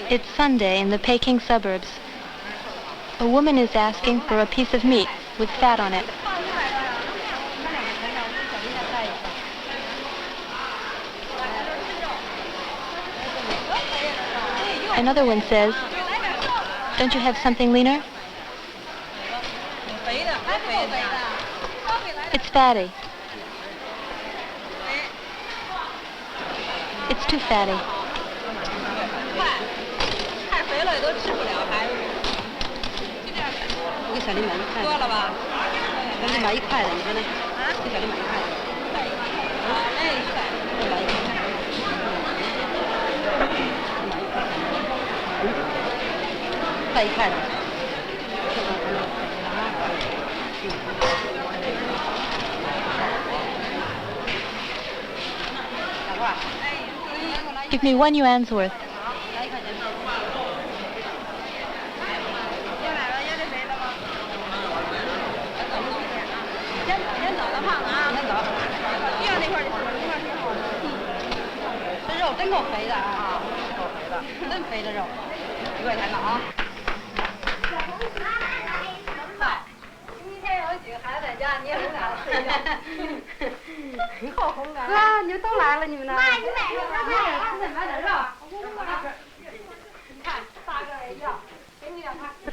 It's Sunday in the Peking suburbs. A woman is asking for a piece of meat with fat on it. Another one says, "Don't you have something leaner?" It's fatty. It's too fatty. Give me 1 yuan's worth.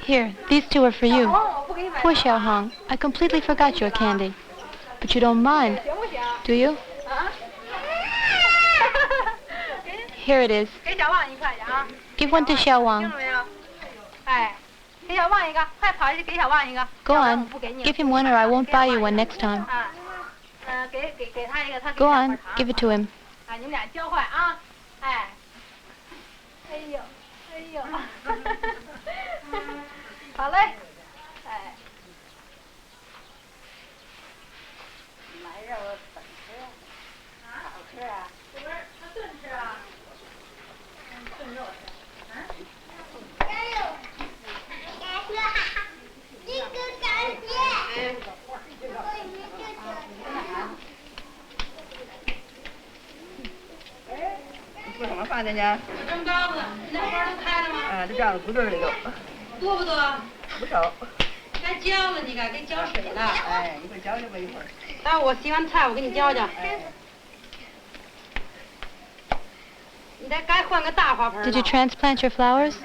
Here, these two are for you. Poor Xiaohong, I completely forgot your candy. But you don't mind, do you? Here it is. Give one to Xiaowang. Go on, give him one or I won't buy you one next time. Go on, give it to him. Did you transplant your flowers?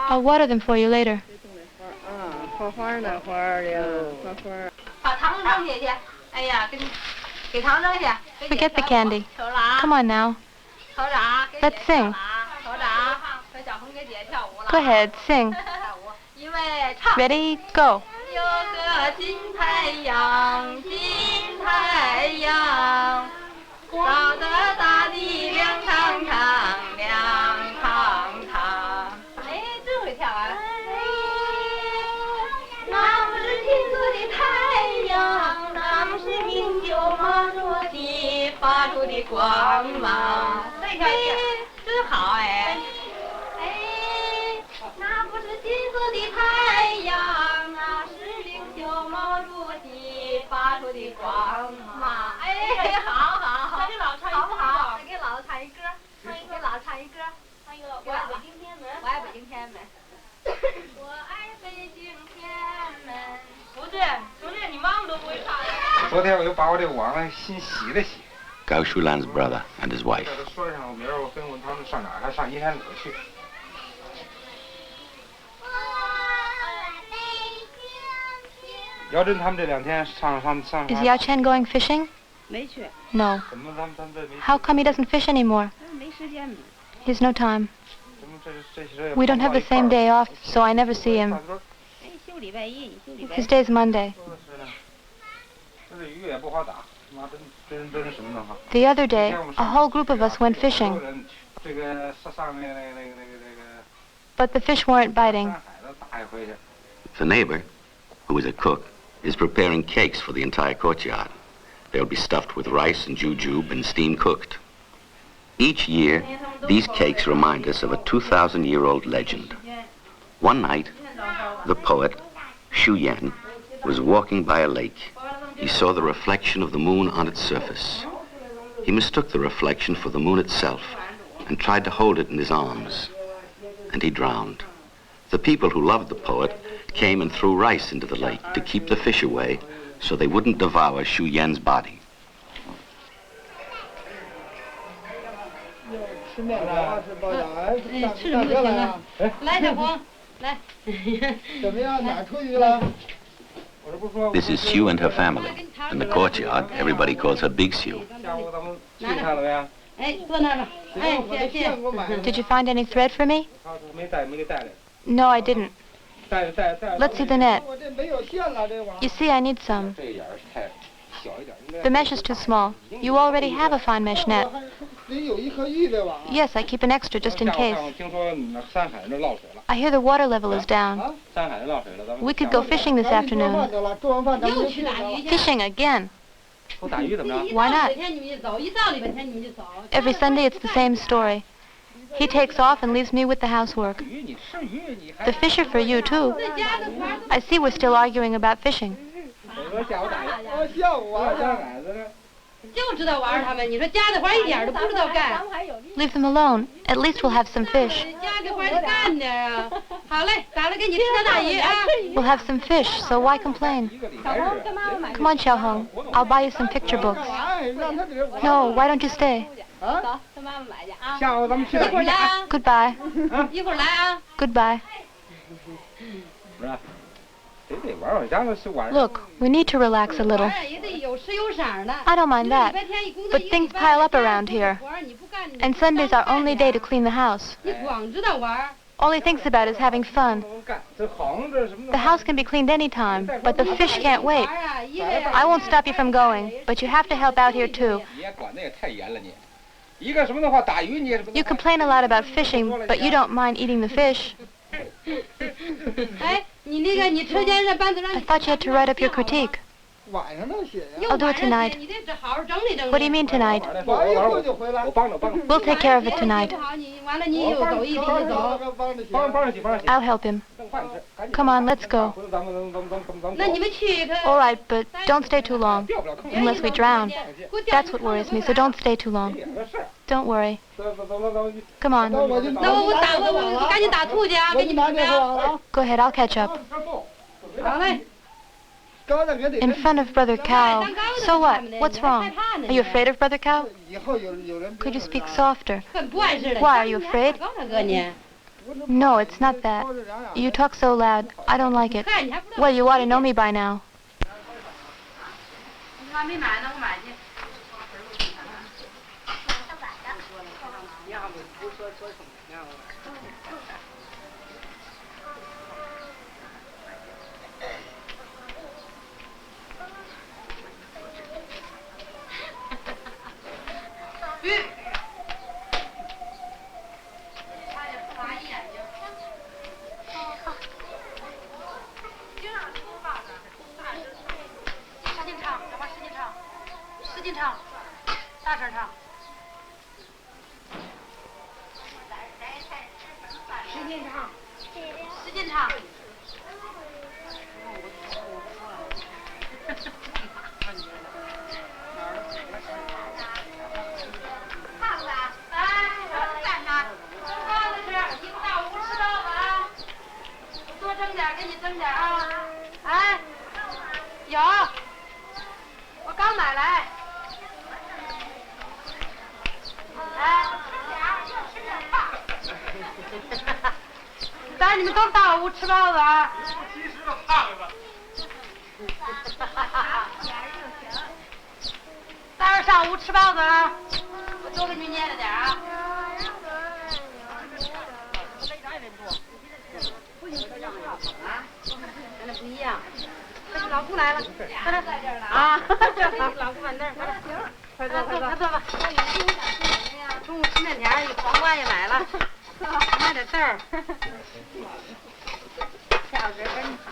I'll water them for you later. Forget the candy. Come on now. Let's sing. Go ahead, sing. Ready, go. 有个金太阳，金太阳，照得大地亮堂堂，亮堂堂。哎，真会跳啊！那不是金色的太阳，那不是明就冒着的发出的光芒。哎，真好哎！哎，那不是金色的太阳，那是领袖毛主席发出的光芒。哎，好好好，给老唱一歌，好不好？给老子唱一歌，给老子唱一歌，唱一个我爱北京天安门，我爱北京天安门，我爱北京天安门。不对，兄弟，你妈妈都不会唱。昨天我又把我这个网上新洗了洗。Gao Shulan's brother and his wife. 说上明儿我跟他们上哪儿？还上银山路去。 姚真他们这2天上。Is Yao Chen going fishing? 没去。 No. 怎么咱们这没？ How come he doesn't fish anymore? 没时间。 He has no time. 怎么这 We don't have the same day off, so I never see him. 休礼拜一，休礼拜。 His day's Monday. 这鱼也不好打。The other day, a whole group of us went fishing, but the fish weren't biting. The neighbor, who is a cook, is preparing cakes for the entire courtyard. They'll be stuffed with rice and jujube and steam cooked. Each year, these cakes remind us of a 2,000-year-old legend. One night, the poet, Xu Yan, was walking by a lake. He saw the reflection of the moon on its surface. He mistook the reflection for the moon itself and tried to hold it in his arms, and he drowned. The people who loved the poet came and threw rice into the lake to keep the fish away so they wouldn't devour Xu Yan's body. 吃面条吃包饺子，吃什么都行啊。来，小红，来。怎么样？哪儿出鱼了？ This is Sue and her family. In the courtyard, everybody calls her Big Sue. Did you find any thread for me? No, I didn't. Let's see the net. You see, I need some. The mesh is too small. You already have a fine mesh net. Yes, I keep an extra just in case. I hear the water level is down. We could go fishing this afternoon. Fishing again. Why not? Every Sunday it's the same story. He takes off and leaves me with the housework. The fish are for you, too. I see we're still arguing about fishing. Leave them alone. At least we'll have some fish. We'll have some fish, so why complain? Come on, Xiaohong. I'll buy you some picture books. No, why don't you stay? Goodbye. Goodbye. Look, we need to relax a little. I don't mind that, but things pile up around here. And Sunday's our only day to clean the house. All he thinks about is having fun. The house can be cleaned any time, but the fish can't wait. I won't stop you from going, but you have to help out here too. You complain a lot about fishing, but you don't mind eating the fish. I thought you had to write up your critique. I'll do it tonight. What do you mean tonight? We'll take care of it tonight. I'll help him. Come on, let's go. All right, but don't stay too long. Unless we drown. That's what worries me, so don't stay too long. Don't worry. Come on. Go ahead, I'll catch up. In front of Brother Cow. So what? What's wrong? Are you afraid of Brother Cow? Could you speak softer? Why, are you afraid? No, it's not that. You talk so loud. I don't like it. Well, you ought to know me by now. 老姑来了，啊，老姑板凳，快坐，快坐吧。中午吃面条，黄瓜也买了，买点豆儿。笑着真好。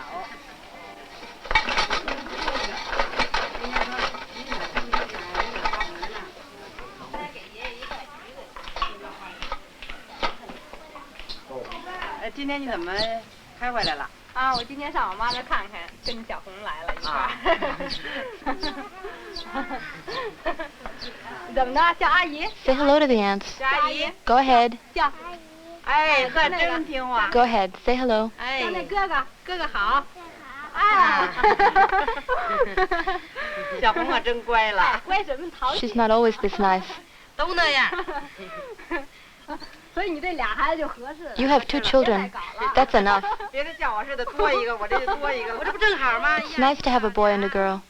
今天你怎么开回来了？啊，我今天上我妈那看看，跟小红来了一块儿。怎么着？叫阿姨 Say hello to the ants. 叫阿姨。Go ahead. 叫。哎，可真听话。Go ahead. Say hello. 哎，叫那哥哥，哥哥好。啊。小红可真乖了。乖什么淘气？ She's not always this nice. 都那样。所以你这俩孩子就合适了。 You have 2 children. That's enough. 别的叫我似的多一个，我这就多一个，我这不正好吗？ It's nice to have a boy and a girl.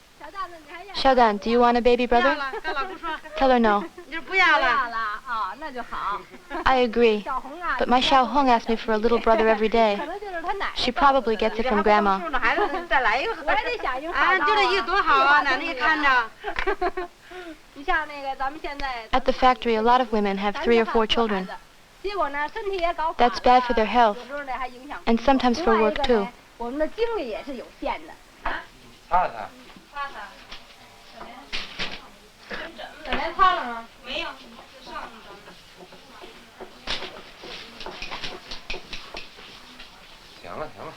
Xiaodan, do you want a baby 不要 brother? 了，跟老姑说。 Tell her no. 你说不要了。啊，那就好。 I agree. 小红啊， But my Xiaohong asks me for a little brother every day. 可能就是他奶奶。 She probably gets it from Grandma. 孩子再来一个。我也得响应。啊，就这一个多好啊，奶奶给看着。你像那个咱们现在。 At the factory, a lot of women have 3 or 4 children. 结果呢，身体也搞垮了。 That's bad for their health. 有时候呢还影响。 And sometimes for work too. 我们的精力也是有限的。擦擦。小莲擦了吗？没有。行了行了。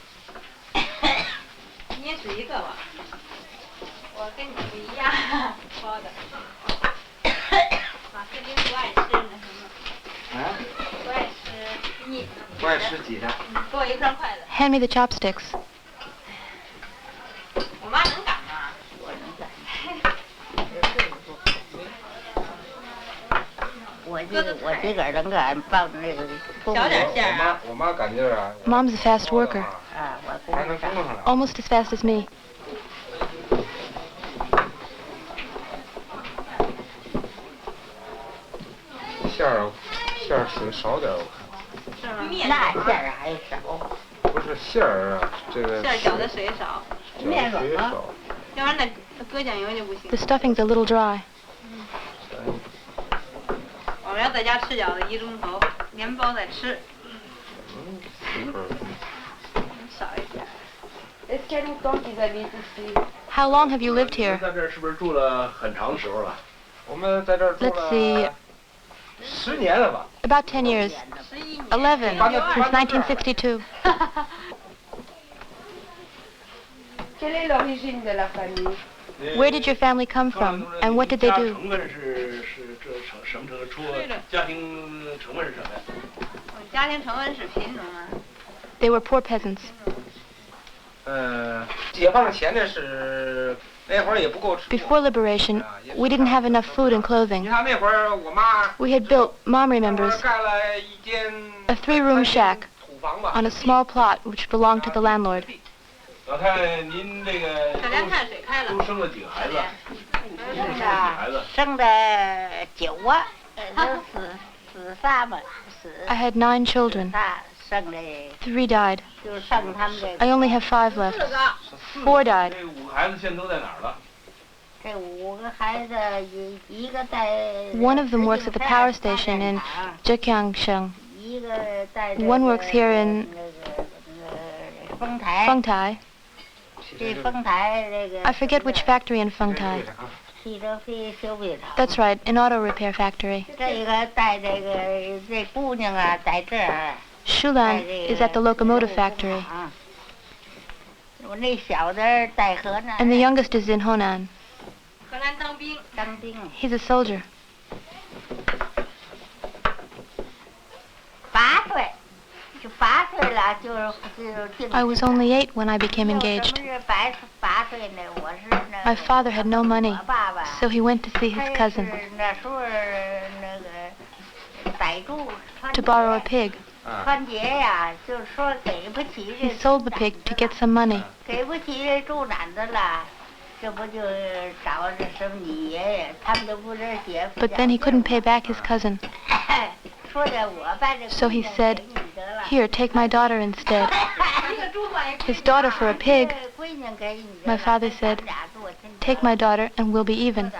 你也吃一个吧。我跟你不一样，包的。马克林不爱吃那什么。啊？不爱吃腻。不爱吃鸡的。给我一双筷子。 Hand me the chopsticks. 我妈能擀吗？我能擀。我自个儿能擀，抱着那个工小点馅儿啊。我妈擀劲儿啊。 Mom's a fast worker. 啊，我还能工上。供上来。 Almost as fast as me. 馅儿挺少点儿，我看。是吗？那馅儿还少。不是馅儿啊，这个。馅儿搅的水少。面软吗？要不然那搁酱油就不行。 The stuffing's a little dry. 我们要在家吃饺子1钟头，面包再吃。少一点。How long have you lived here? 在这儿是不是住了很长时候了？我们在这儿住 Let's see. 了10年了吧？ About 10 years. 11 since 1962. Where did your family come from, and what did they do? 成分是这省城出家庭成分是什么呀？家庭成分是贫农啊。 They were poor peasants. 解放前的是那会儿也不够吃。 Before liberation, we didn't have enough food and 你 clothing. 看那会儿我妈 We had built, Mom remembers, 盖了一间 a 3-room shack 土房吧。 on a small plot which belonged to the landlord. 老太太，您这个小莲看水开了。都生了几个孩子？生几个孩子？生的9啊，死仨嘛，死 I had 9 children. 仨，剩的 3 died. 就剩他们这 I only have 5 left. 4 died. 这5个孩子现在都在哪儿了？这5个孩子，一个在 One of them works at the power station in Zhejiangsheng. 一个在 One works here in 丰台。 Fengtai. 这丰台这个 I forget which factory in Fengtai. 汽车飞修配厂。 That's right, an auto repair factory. 这个带这姑娘啊，在这儿。 Shulan is at the locomotive factory. 我那小的在河南。 And the youngest is in Honan. 河南当兵。当兵。 He's a soldier. 8岁，就8岁了，就进。 I was only 8 when I became engaged. 什么是8岁呢？我是那。 My father had no money, 我爸爸。 so he went to see his cousin 那时候那个逮住。 to borrow a pig. 春节呀，就是说给不起这。 He sold the pig to get some money. 给不起这猪崽子了，这不就找这什么你爷爷，他们都不知姐夫。 But then he couldn't pay back his cousin. 说的我把这。 So he said, "Here, take my daughter instead." His daughter for a pig. My father said, "Take my daughter and we'll be even."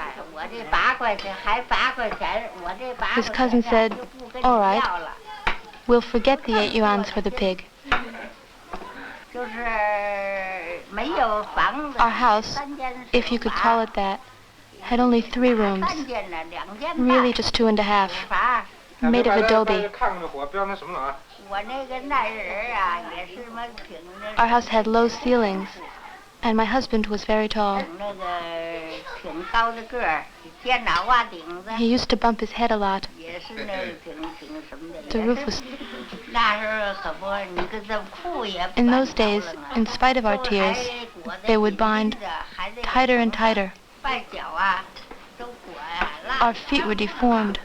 His cousin said, "All right, we'll forget the 8 yuans for the pig." Our house, if you could call it that, had only 3 rooms, really just 2.5, made of adobe. Our house had low ceilings, and my husband was very tall. He used to bump his head a lot. The roof was... In those days, in spite of our tears, they would bind tighter and tighter. Our feet were deformed.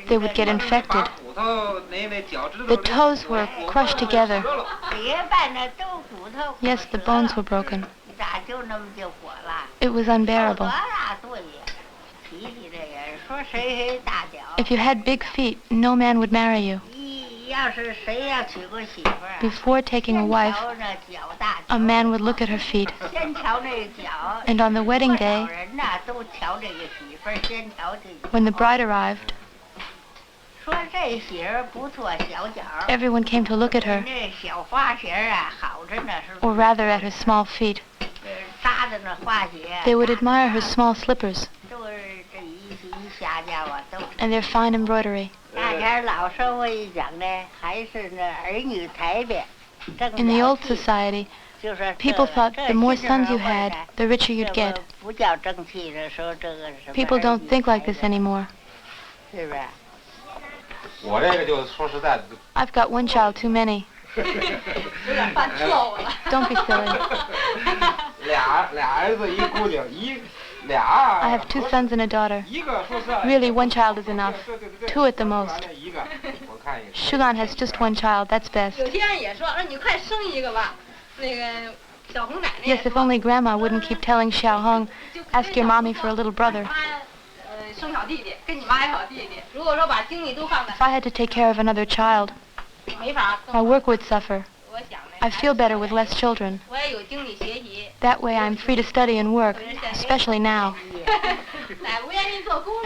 They would get infected. The toes were crushed together. Yes, the bones were broken. It was unbearable. If you had big feet, no man would marry you. Before taking a wife, a man would look at her feet. And on the wedding day, when the bride arrived, everyone came to look at her, or rather at her small feet. They would admire her small slippers and their fine embroidery. In the old society, people thought the more sons you had, the richer you'd get. People don't think like this anymore. I've got 1 child too many. Don't be silly. I have 2 sons and a daughter. Really, 1 child is enough. 2 at the most. Shugan has just 1 child, that's best. Yes, if only Grandma wouldn't keep telling Xiao Hong, ask your mommy for a little brother. If I had to take care of another child, my work would suffer. I feel better with less children. That way I'm free to study and work, especially now.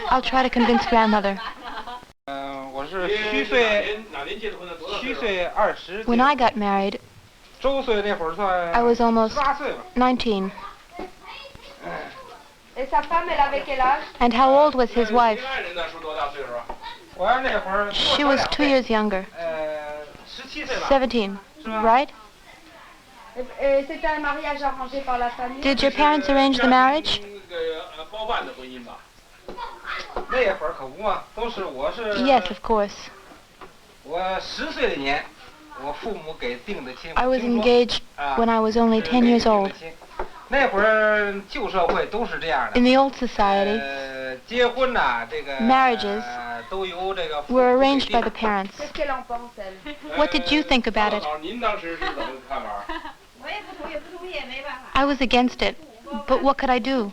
I'll try to convince grandmother. When I got married, I was almost 19. And how old was his wife? She was 2 years younger. 17, right? Did your parents arrange the marriage? Yes, of course. I was engaged when I was only 10 years old. In the old society, marriages were arranged by the parents. What did you think about it? I was against it, but what could I do?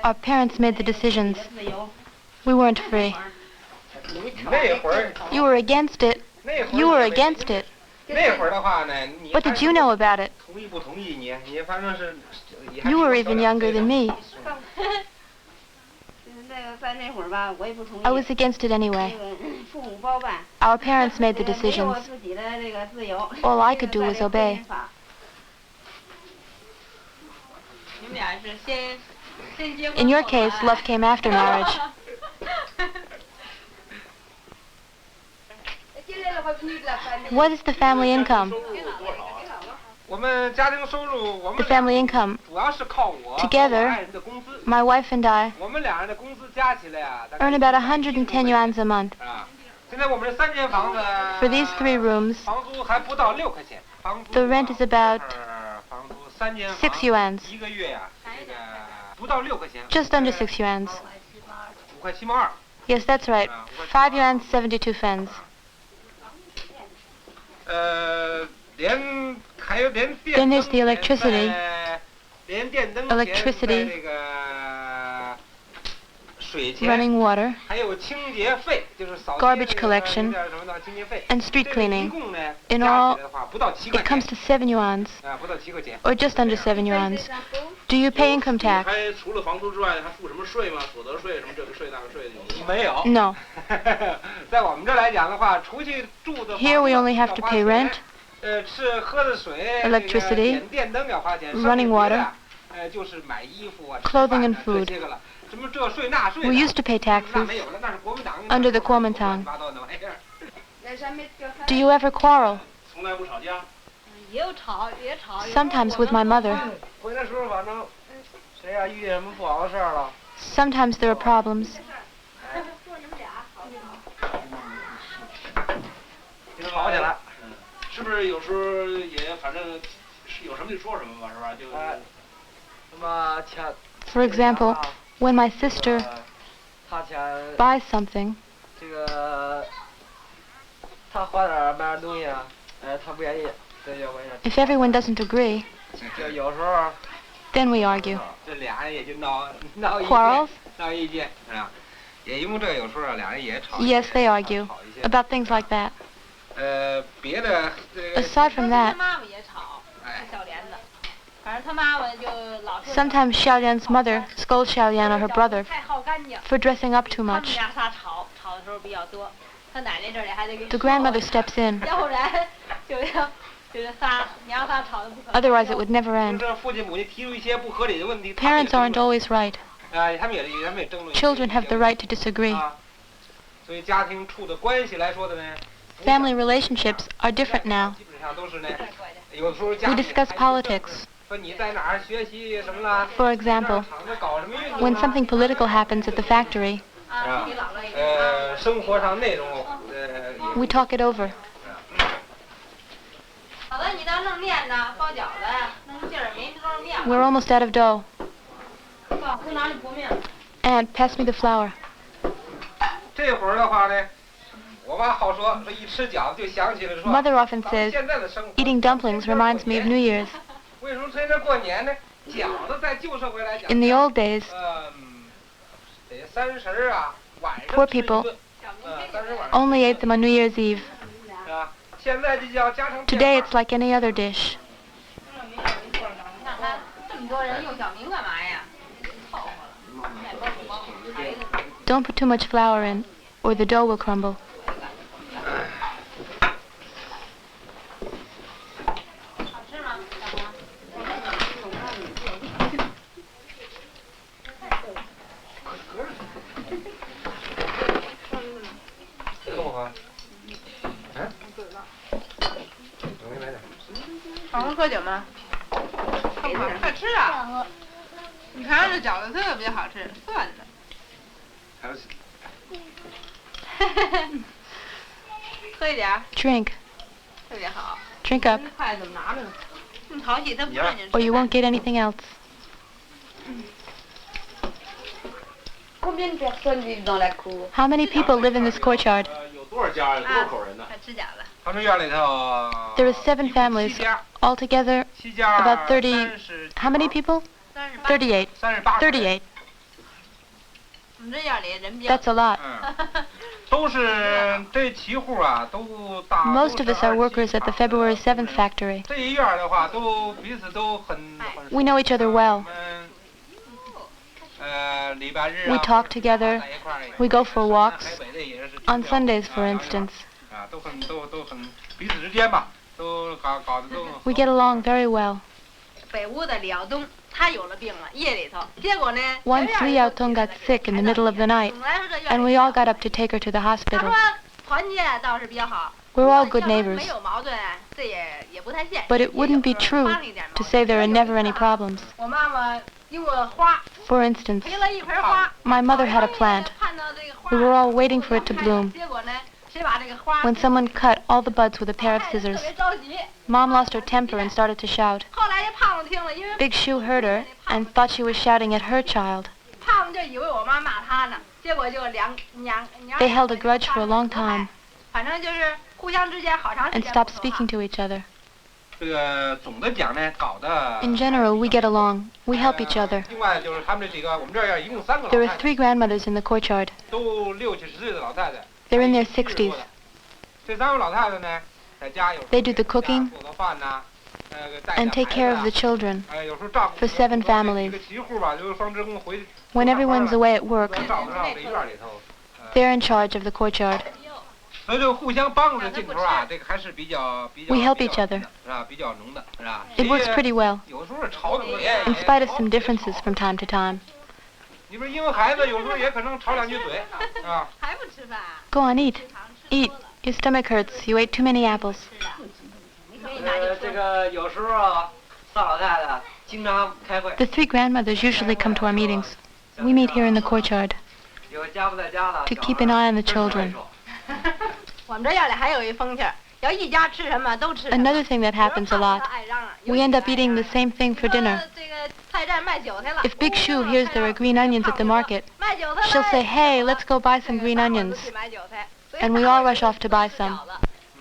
Our parents made the decisions. We weren't free. You were against it. You were against it. What did you know about it? You were even younger than me. I was against it anyway. Our parents made the decisions. All I could do was obey. In your case, love came after marriage. What is the family income? The family income. Together, my wife and I earn about 110 yuans a month. For these 3 rooms, the rent is about 6 yuans. Just under 6 yuans. Yes, that's right. 5 yuans, 72 fens. Then there's the electricity. running water, 还有清洁费，就是扫 garbage collection, 什么的清洁费。 and street 这个 cleaning. 一共呢， In 加 all, 起来的话不到7块 it comes 钱 to 7 yuans, 啊，不到7块钱。 or just under 7 yuans. Do you pay income 你 tax? 还除了房租之外，还付什么税吗？所得税什么这个税那个税有吗？没有。 No. 在我们这儿来讲的话，除去住的 Here we only have to pay rent, 吃喝的水 electricity, 点电灯要花钱 running water, 就是买衣服啊 clothing and 吃饭啊 food. 这些个了。什么这税那税的 We used to pay 那 taxes 没有了，那是国民党 under the Kuomintang. 乱七八糟的玩意儿。 Do you ever quarrel? 从来不吵架。也有吵，也吵。 Sometimes with my mother. 回来时候反正谁呀遇见什么不好的事儿了， Sometimes there are problems. 就吵起来。是不是有时候也反正是有什么就说什么吧，是吧？就什么钱。 For example, when my sister 他钱 buys something, 这个他花点买点东西啊，他不愿意，这就回事。 if everyone doesn't agree, 就有时候 then we argue. 这俩人也就闹意 Quarrels? 见，闹意见啊。也因为这个有时候俩人也吵。 Yes, they argue 吵一些。 about things like that. 别的这个。 Aside from that, 他妈妈也吵，小莲子，反正他妈妈就老说。 sometimes Xiaolian's mother scolds Xiaolian or her brother 太好干净。 for dressing up too 他们 much. 俩仨吵的时候比较多，他奶奶这里还得给。 The grandmother steps in, 要不然就是仨娘仨吵得不可。 otherwise it would never 就 end. 是父亲母亲提出一些不合理的问题， Parents aren't always right. 他们也争论。 Children have the right to disagree. 所以家庭处的关系来说的呢 Family relationships are different now. 基本上都是呢，有的时候家 We 庭 discuss politics. 说你在哪儿学习什么啦？ For example, 厂子搞什么运动 when something political happens at the factory, 啊，生活上内容we talk it over. 好的，你倒弄面呢，包饺子呀，弄劲儿没多少面。 We're almost out of dough. 爸，从哪里拨面？ Aunt, pass me the flour. 这会儿的话呢，我妈好说一吃饺子就想起了说。 Mother often says, 现在的生活 eating dumplings reminds me of New Year's. 为什么趁着过年呢？饺子在旧社会来讲 In the old days, 得30啊，晚上 poor 吃一 people 顿30晚上 only ate them on New Year's Eve. 是吧？现在这叫家常便 Today 饭 it's like any other dish. 你看他这么多人用小名干嘛呀？凑合了，卖包不包，孩子。 Don't put too much flour in, or the dough will crumble. 好吃吗？够吗？嗯？好好喝酒吗？快吃啊！你看这饺子特别好吃，蒜的。还有喝一点儿， Drink. 特别好。 Drink up, 筷子拿着呢。这么淘气，他不让你吃。 or you won't get anything else. Combien de personnes vivent dans la cour? How many people live in this courtyard? 有多少家？有多少口人呢？快吃饺子。他们院里头 There are 7 families. 7家 Altogether, ，7家 about 30. 30 How many people? 38。 38. 38 38. 我们这院里人比较。 That's a lot. 都是这7户啊，都大。 Most of us are workers at the February 7th factory. 这一院的话，都彼此都很。 We know each other well. 礼拜日 We talk together. We go for walks. On Sundays, for instance. 啊，都很彼此之间吧，都搞得都。 We get along very well. 北屋的李耀东，他有了病了，夜里头，结果呢。 Once Li Yaotong got sick in the middle of the night, 总来说这院里 and we all got up to take her to the 他 hospital. 说团结倒是比较好。 We're all good neighbors. 没有矛盾，这也不太现实。 But it wouldn't be true to say there are never any problems. 我妈妈用过花， For instance, 赔了一盆花。 my mother had a plant. 看到这个花 We were all waiting for it to bloom. 结果呢，谁把这个花 When someone cut all the buds with a pair of 特 scissors, 别着急。 Mom lost her temper and started to shout. 后来这胖子听了，因为 Big Shu heard her and thought she was shouting at her child. 胖子就以为我妈骂他呢，结果就娘 They held a grudge for a long time 反正就是互相之间好长时 and 间 stopped 不说话 speaking to each other. 这个总的讲呢，搞的。In general, we get along. We help each other. 另外就是他们这几个，我们这儿一共3个老 There 太 are 太， 3 grandmothers in the courtyard. 都60、70岁的老太太。 They're in their 60s. 这3位老太太呢，在家有时候 They do the cooking 做做饭呐，带 and 带 take 孩 care 子 of 啊 the children. 有时候照顾 for 7 families. 一个齐户吧，就是双职工回。 When everyone's away at work, 照顾上这院里头。they're in charge of the courtyard. 所以这个互相帮助的劲头啊，这个还是比较 We help each other. 是吧？比较浓的，是吧？ It works pretty well, 有时候吵嘴， in spite of some differences from time to time. 你不是因为孩子有时候也可能吵2句嘴，啊。还不吃饭？ Go on, eat. Eat. Your stomach hurts. You ate too many apples. 这个有时候啊，4老太太经常开会。 The 3 grandmothers usually come to our meetings. We meet here in the courtyard 有家不在家的。 to keep an eye on the children. 我们这院里还有一风气儿，要一家吃什么都吃什么。 Another thing that happens a lot, we end up eating the same thing for dinner. 这个菜站卖韭菜了。 If Big Shoe hears there are green onions at the market, 卖韭菜了 she'll say, "Hey, let's go buy some green onions." 买韭菜。 And we all rush off to buy some.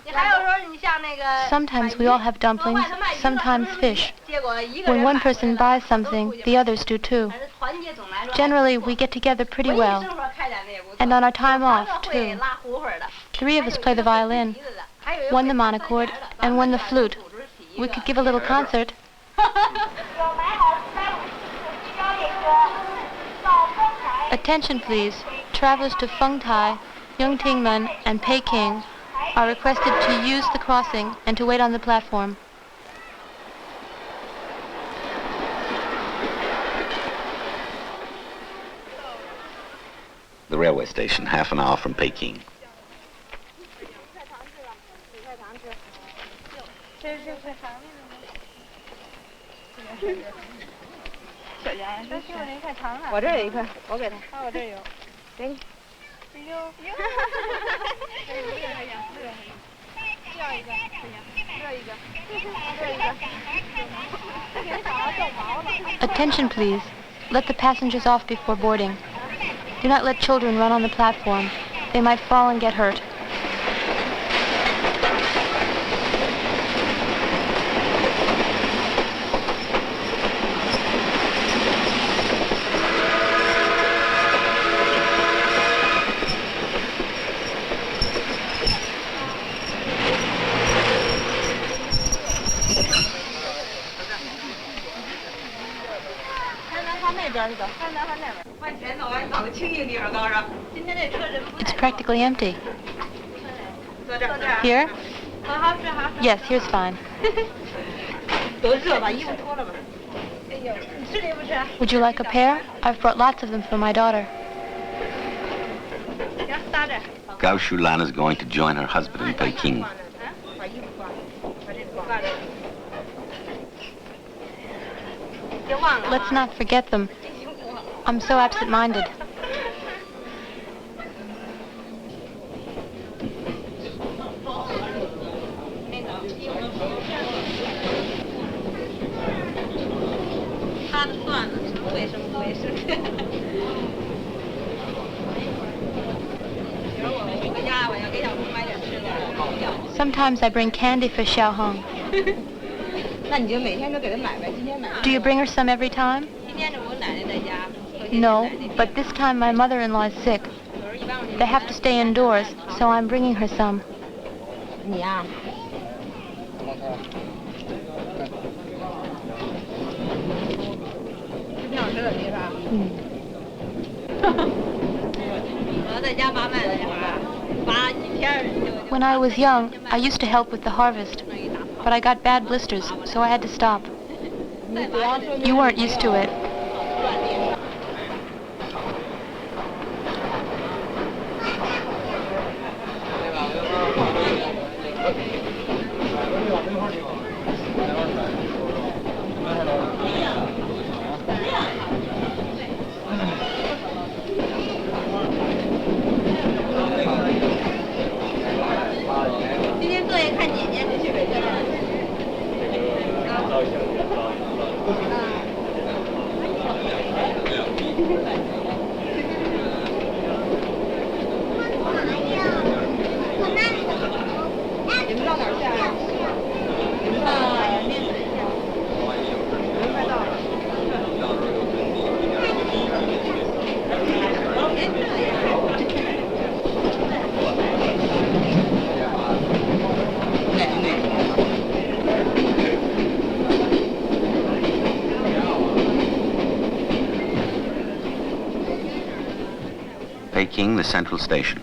你还有时候你像那个。 Sometimes we all have dumplings, sometimes fish. 结果一个 When 人 one 买 person buys something, the others do too. 反正团结总来说。 Generally, we get together pretty 文艺 well. 生活开展的也不错。 And on our time 有 off, 团个会 too. 拉胡会的。 3 of us play the violin, 还有一个 one the 会弹 monochord, 三弦的 and one the 咱们 flute. 组织起一 We 个 could give a little concert. Attention, please. Travelers to Feng Tai, Yongtingmen, and Peking are requested to use the crossing and to wait on the platform. The railway station, half an hour from Peking. 我这儿有一块，我给他。我这有，给你。哎呦，这样一个，这一个，Attention, please. Let the passengers off before boarding. Do not let children run on the platform. They might fall and get hurt. It's practically empty. Here? Yes, here's fine. Would you like a pair? I've brought lots of them for my daughter. Gao Shulan is going to join her husband in Peking. Let's not forget them. I'm so absent-minded. Sometimes I bring candy for Xiaohong. Do you bring her some every time? No, but this time my mother-in-law is sick. They have to stay indoors, so I'm bringing her some. 你呀、挺好吃的，你是吧？我在家拔麦的时候啊，拔几片就。 When I was young, I used to help with the harvest, but I got bad blisters, so I had to stop. You weren't used to it. Peking, the central station.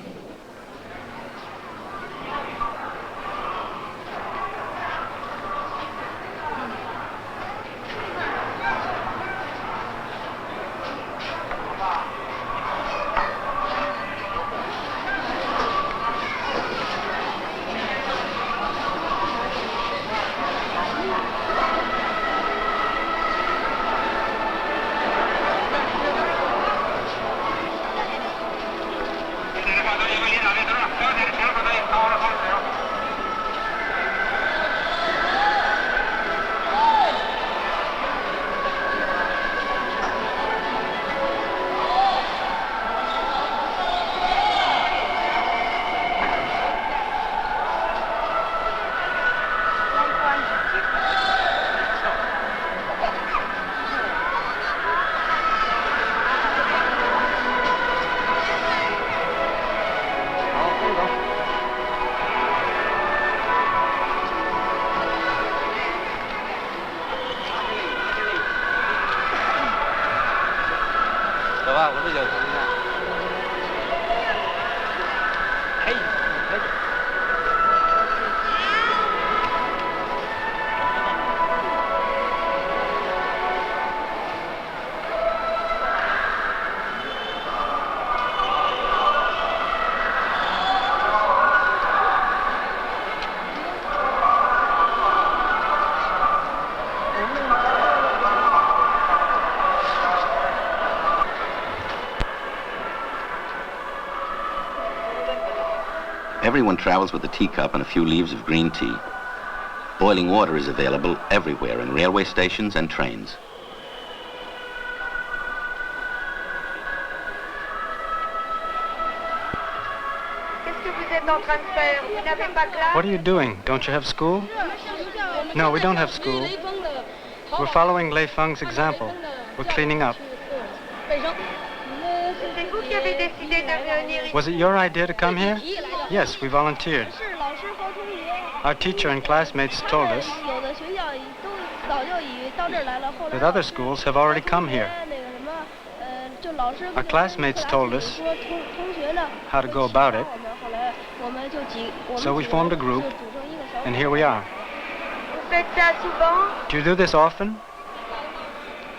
Everyone travels with a teacup and a few leaves of green tea. Boiling water is available everywhere in railway stations and trains. What are you doing? Don't you have school? No, we don't have school. We're following Lei Feng's example. We're cleaning up. Was it your idea to come here? Yes, we volunteered. Our teacher and classmates told us that other schools have already come here. Our classmates told us how to go about it, so we formed a group, and here we are. Do you do this often?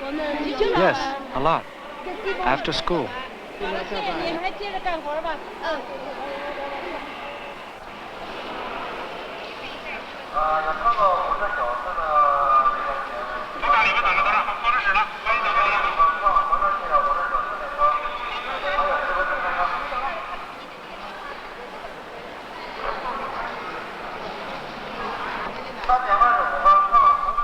Yes, a lot. After school.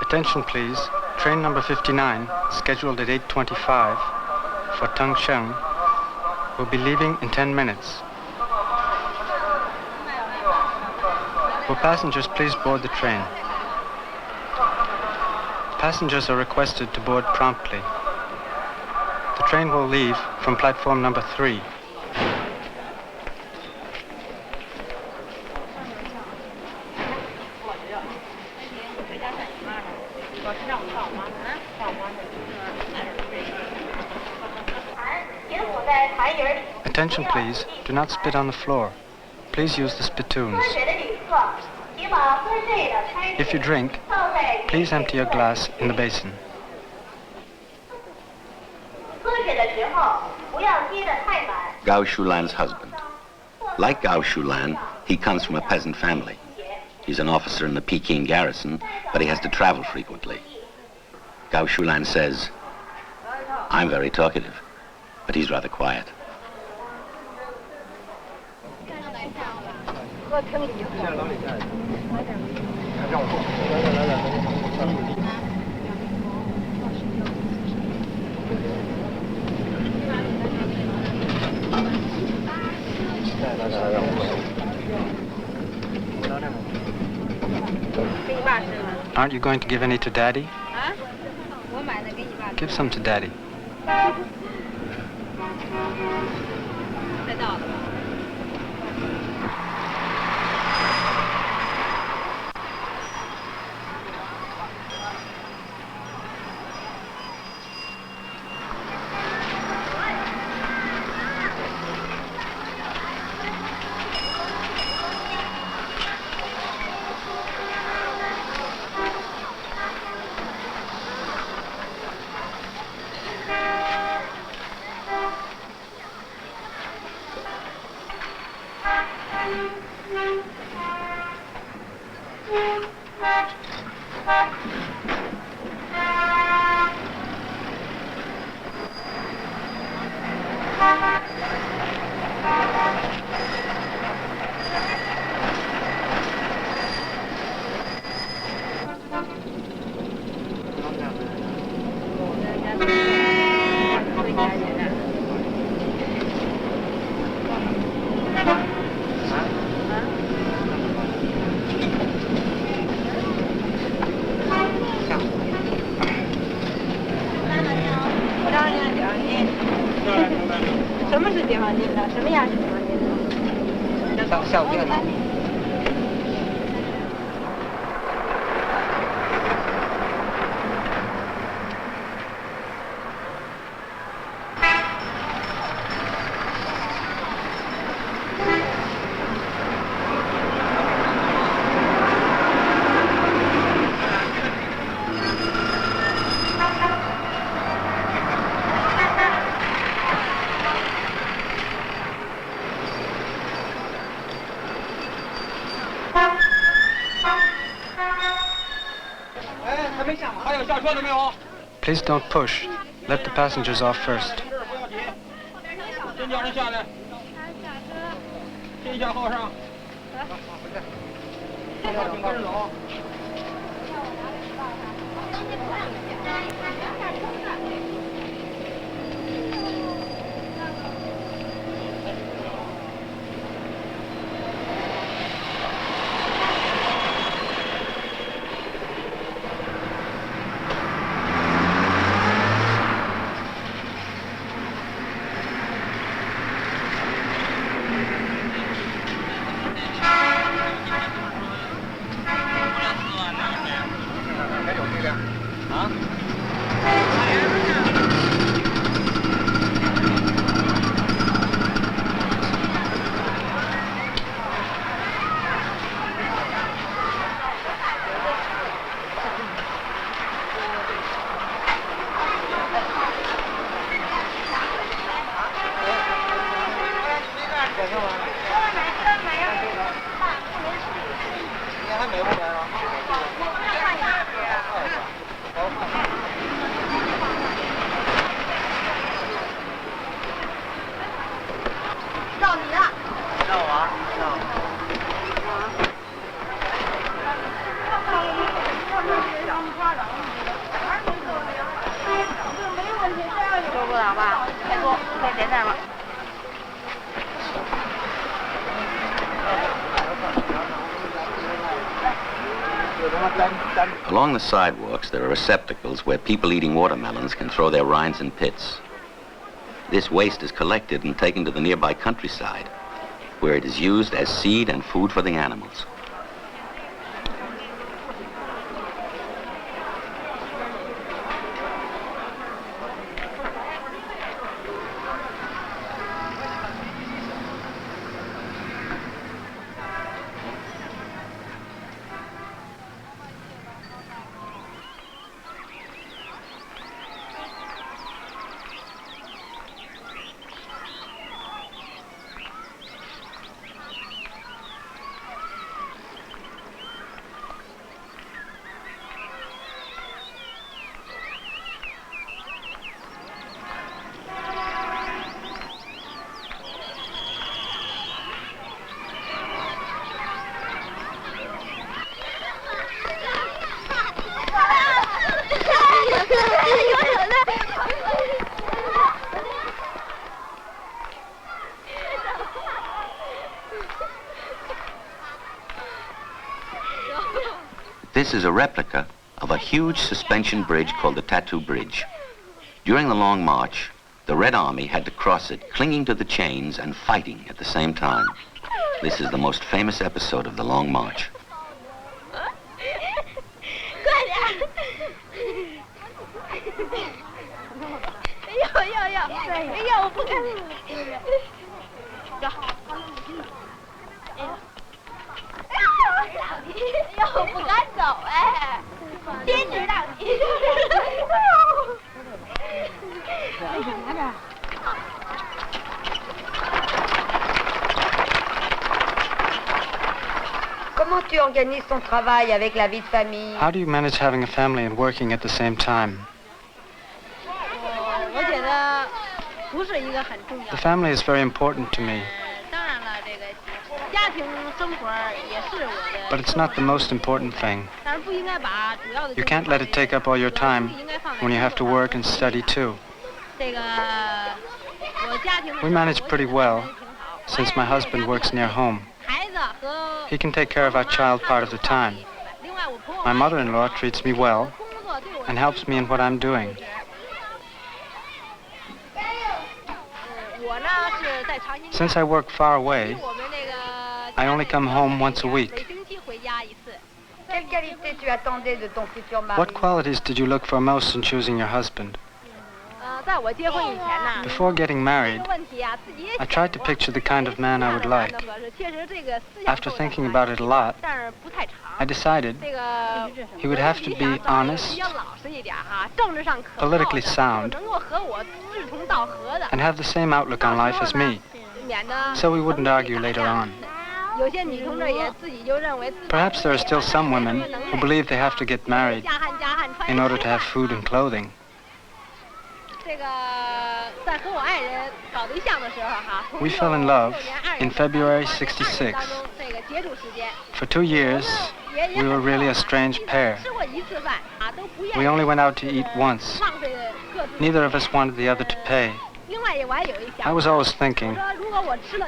Attention please, train number 59, scheduled at 8:25 for Tongsheng, will be leaving in 10 minutes. Will passengers please board the train? Passengers are requested to board promptly. The train will leave from platform number 3. Attention please, do not spit on the floor. Please use the spittoons. If you drink, please empty your glass in the basin. Gao Shulan's husband. Like Gao Shulan, he comes from a peasant family. He's an officer in the Peking garrison, but he has to travel frequently. Gao Shulan says, "I'm very talkative, but he's rather quiet." Aren't you going to give any to Daddy? Give some to Daddy. 什么是解放军的？什么样是解放军的？下午见了。Please don't push. Let the passengers off first. 先叫人下来，先下后上。跟着走。Along the sidewalks, there are receptacles where people eating watermelons can throw their rinds in pits. This waste is collected and taken to the nearby countryside, where it is used as seed and food for the animals. This is a replica of a huge suspension bridge called the Tattoo Bridge. During the Long March, the Red Army had to cross it, clinging to the chains and fighting at the same time. This is the most famous episode of the Long March. Comment tu organises ton travail avec la vie de famille? How do you manage having a family and working at the same time? 我觉得不是一个很重要。 The family is very important to me, 当然了，这个家庭生活也是我的。 but it's not the most important thing. 但是不应该把主要的。 You can't let it take up all your time when you have to work and study too. 这个我家庭。 We manage pretty well, since my husband works near home. 孩子和。 He can take care of our child part of the time. My mother-in-law treats me well and helps me in what I'm doing. Since I work far away, I only come home once a week. What qualities did you look for most in choosing your husband? Before getting married, I tried to picture the kind of man I would like. After thinking about it a lot, I decided he would have to be honest, politically sound, and have the same outlook on life as me, so we wouldn't argue later on. Perhaps there are still some women who believe they have to get married in order to have food and clothing. We fell in love in February '66. For 2 years, we were really a strange pair. We only went out to eat once. Neither of us wanted the other to pay. I was always thinking,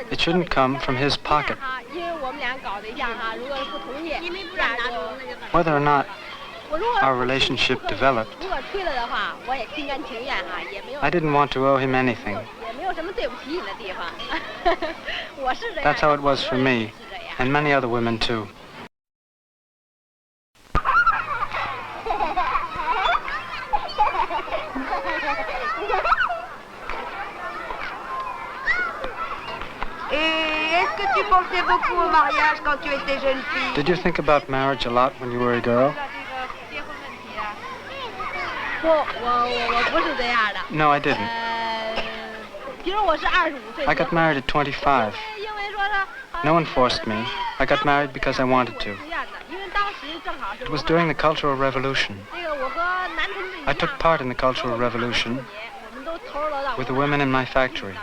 it shouldn't come from his pocket. Whether or not our relationship developed, I didn't want to owe him anything. That's how it was for me, and many other women too. Did you think about marriage a lot when you were a girl? No, I didn't. I got married at 25. No one forced me. I got married because I wanted to. It was during the Cultural Revolution. I took part in the Cultural Revolution with the women in my factory.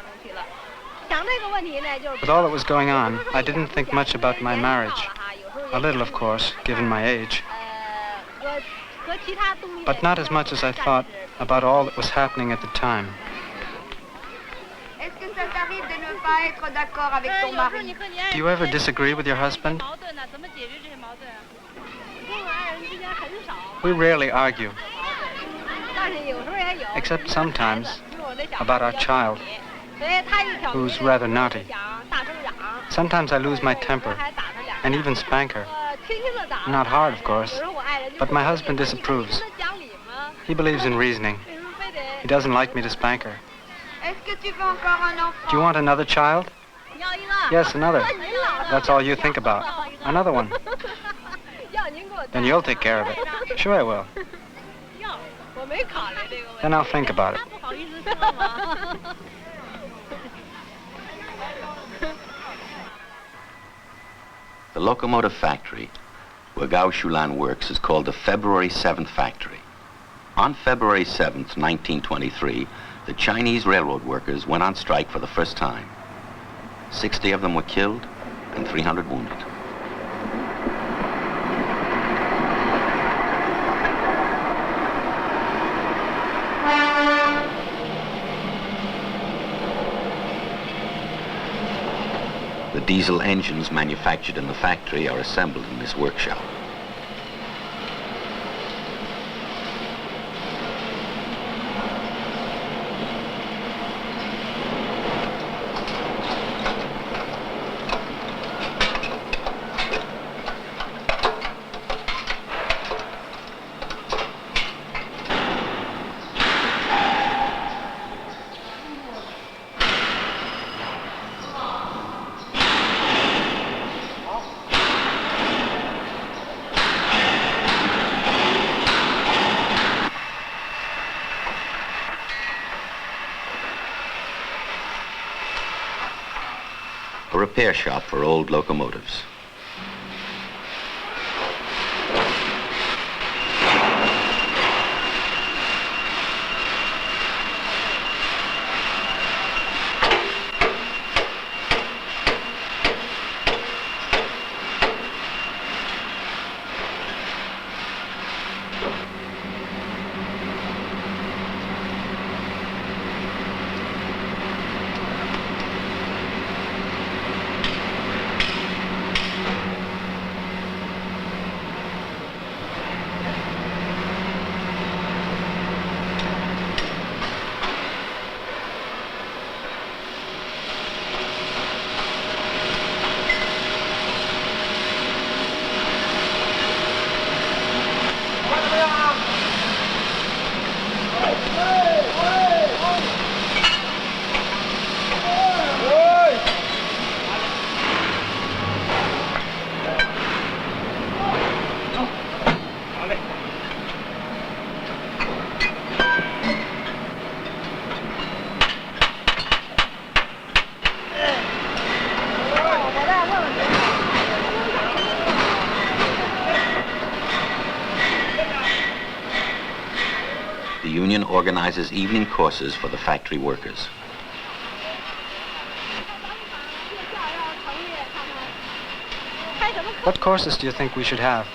With all that was going on, I didn't think much about my marriage. A little, of course, given my age. But not as much as I thought about all that was happening at the time. Do you ever disagree with your husband? We rarely argue, except sometimes about our child, who's rather naughty. Sometimes I lose my temper and even spank her. Not hard, of course, but my husband disapproves. He believes in reasoning. He doesn't like me to spank her. Do you want another child? Yes, another. That's all you think about. Another one. Then you'll take care of it. Sure I will. Then I'll think about it. The locomotive factory where Gao Shulan works is called the February 7th factory. On February 7th, 1923, the Chinese railroad workers went on strike for the first time. 60 of them were killed and 300 wounded. The diesel engines manufactured in the factory are assembled in this workshop. A repair shop for old locomotives. organizes evening courses for the factory workers. What courses do you think we should have?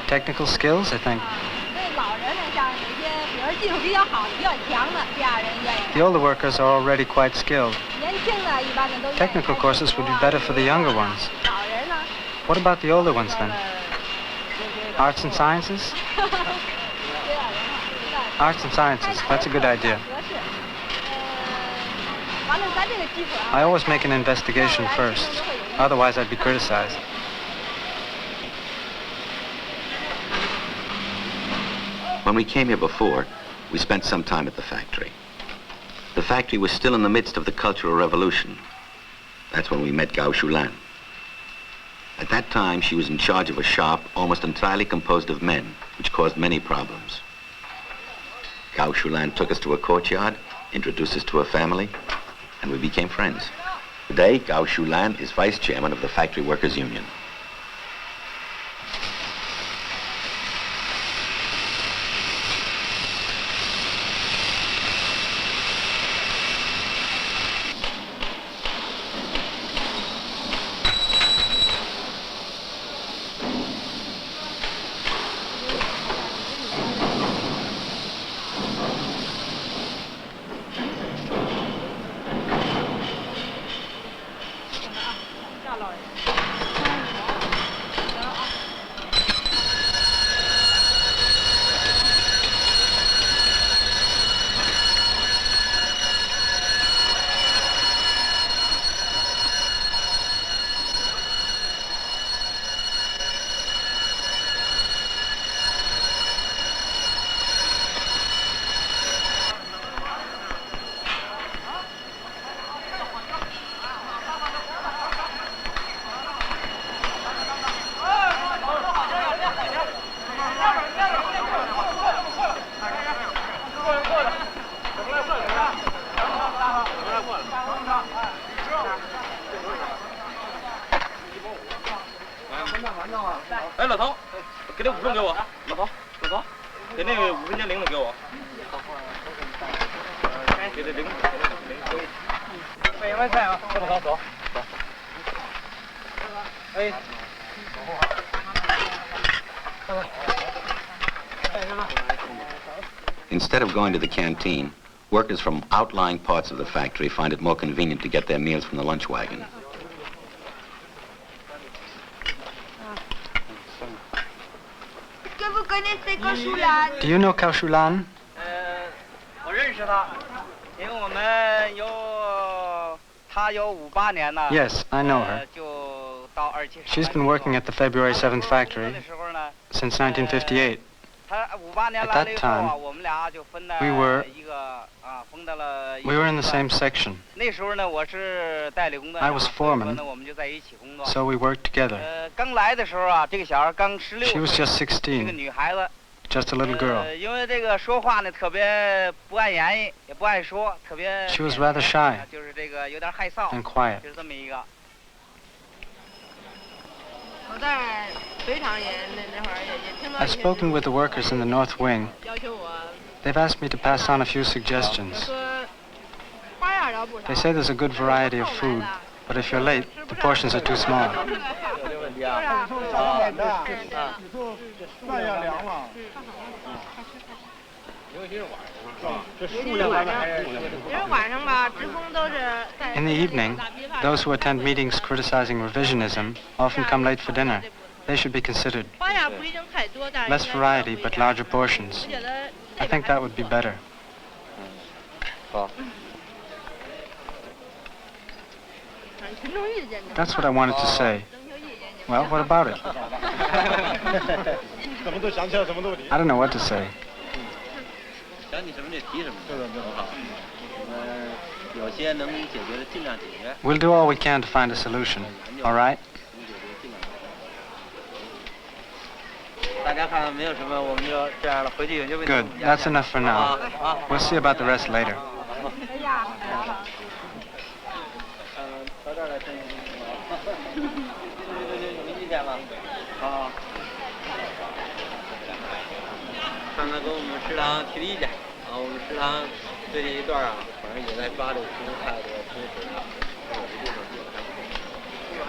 Technical skills, I think. The older workers are already quite skilled. Technical courses would be better for the younger ones. What about the older ones then? Arts and sciences? Arts and sciences, that's a good idea. I always make an investigation first, otherwise I'd be criticized. When we came here before, we spent some time at the factory. The factory was still in the midst of the Cultural Revolution. That's when we met Gao Shulan. At that time, she was in charge of a shop almost entirely composed of men, which caused many problems. Gao Shulan took us to a courtyard, introduced us to her family, and we became friends. Today, Gao Shulan is vice chairman of the Factory Workers Union. Instead of going to the canteen, workers from outlying parts of the factory find it more convenient to get their meals from the lunch wagon. Do you know Gao Shulan? Yes, I know her. She's been working at the February 7th factory since 1958. At that time, we were in the same section. I was foreman, so we worked together. She was just 16, just a little girl. She was rather shy and quiet. I've spoken with the workers in the North Wing. They've asked me to pass on a few suggestions. They say there's a good variety of food, but if you're late, the portions are too small. In the evening, those who attend meetings criticizing revisionism often come late for dinner. They should be considered. Less variety, but larger portions. I think that would be better. That's what I wanted to say. Well, what about it? I don't know what to say. We'll do all we can to find a solution, all right? Good, that's enough for now. We'll see about the rest later. 呢给我们食堂提了意见，我们食堂最近一段反正也在抓这个蔬菜的同时呢，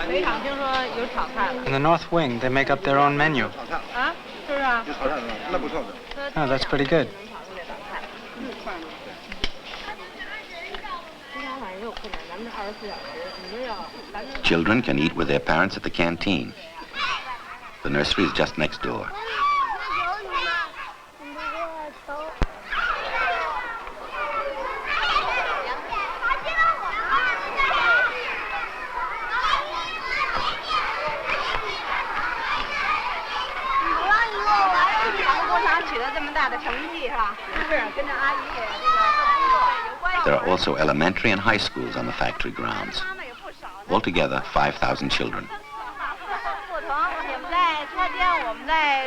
北厂听说有炒菜了。 In the North Wing, they make up their own menu. 啊，是不是啊？有炒菜是吧？那不错的。 Oh, that's pretty good. Children can eat with their parents at the canteen. The nursery is just next door. There are also elementary and high schools on the factory grounds. Altogether, 5,000 children. 不同，你们在车间，我们在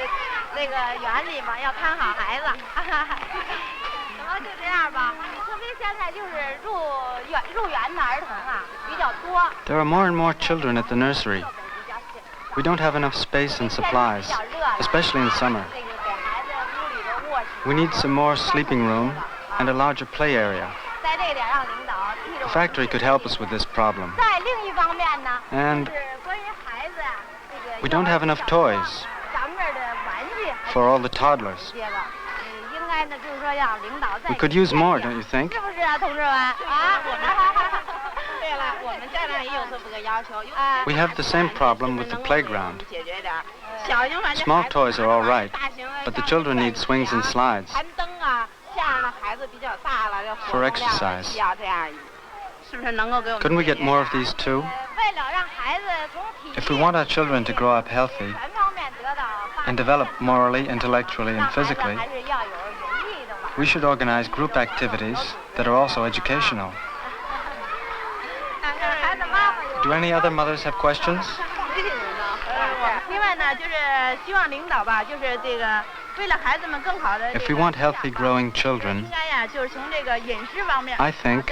那个园里嘛，要看好孩子。怎么就这样吧？特别现在就是入园的儿童比较多。 There are more and more children at the nursery. We don't have enough space and supplies, especially in summer. We need some more sleeping room and a larger play area. The factory could help us with this problem. And we don't have enough toys for all the toddlers. We could use more, don't you think? We have the same problem with the playground. Small toys are all right, but the children need swings and slides for exercise. Couldn't we get more of these too? If we want our children to grow up healthy and develop morally, intellectually, and physically, we should organize group activities that are also educational. Do any other mothers have questions? If we want healthy growing children, I think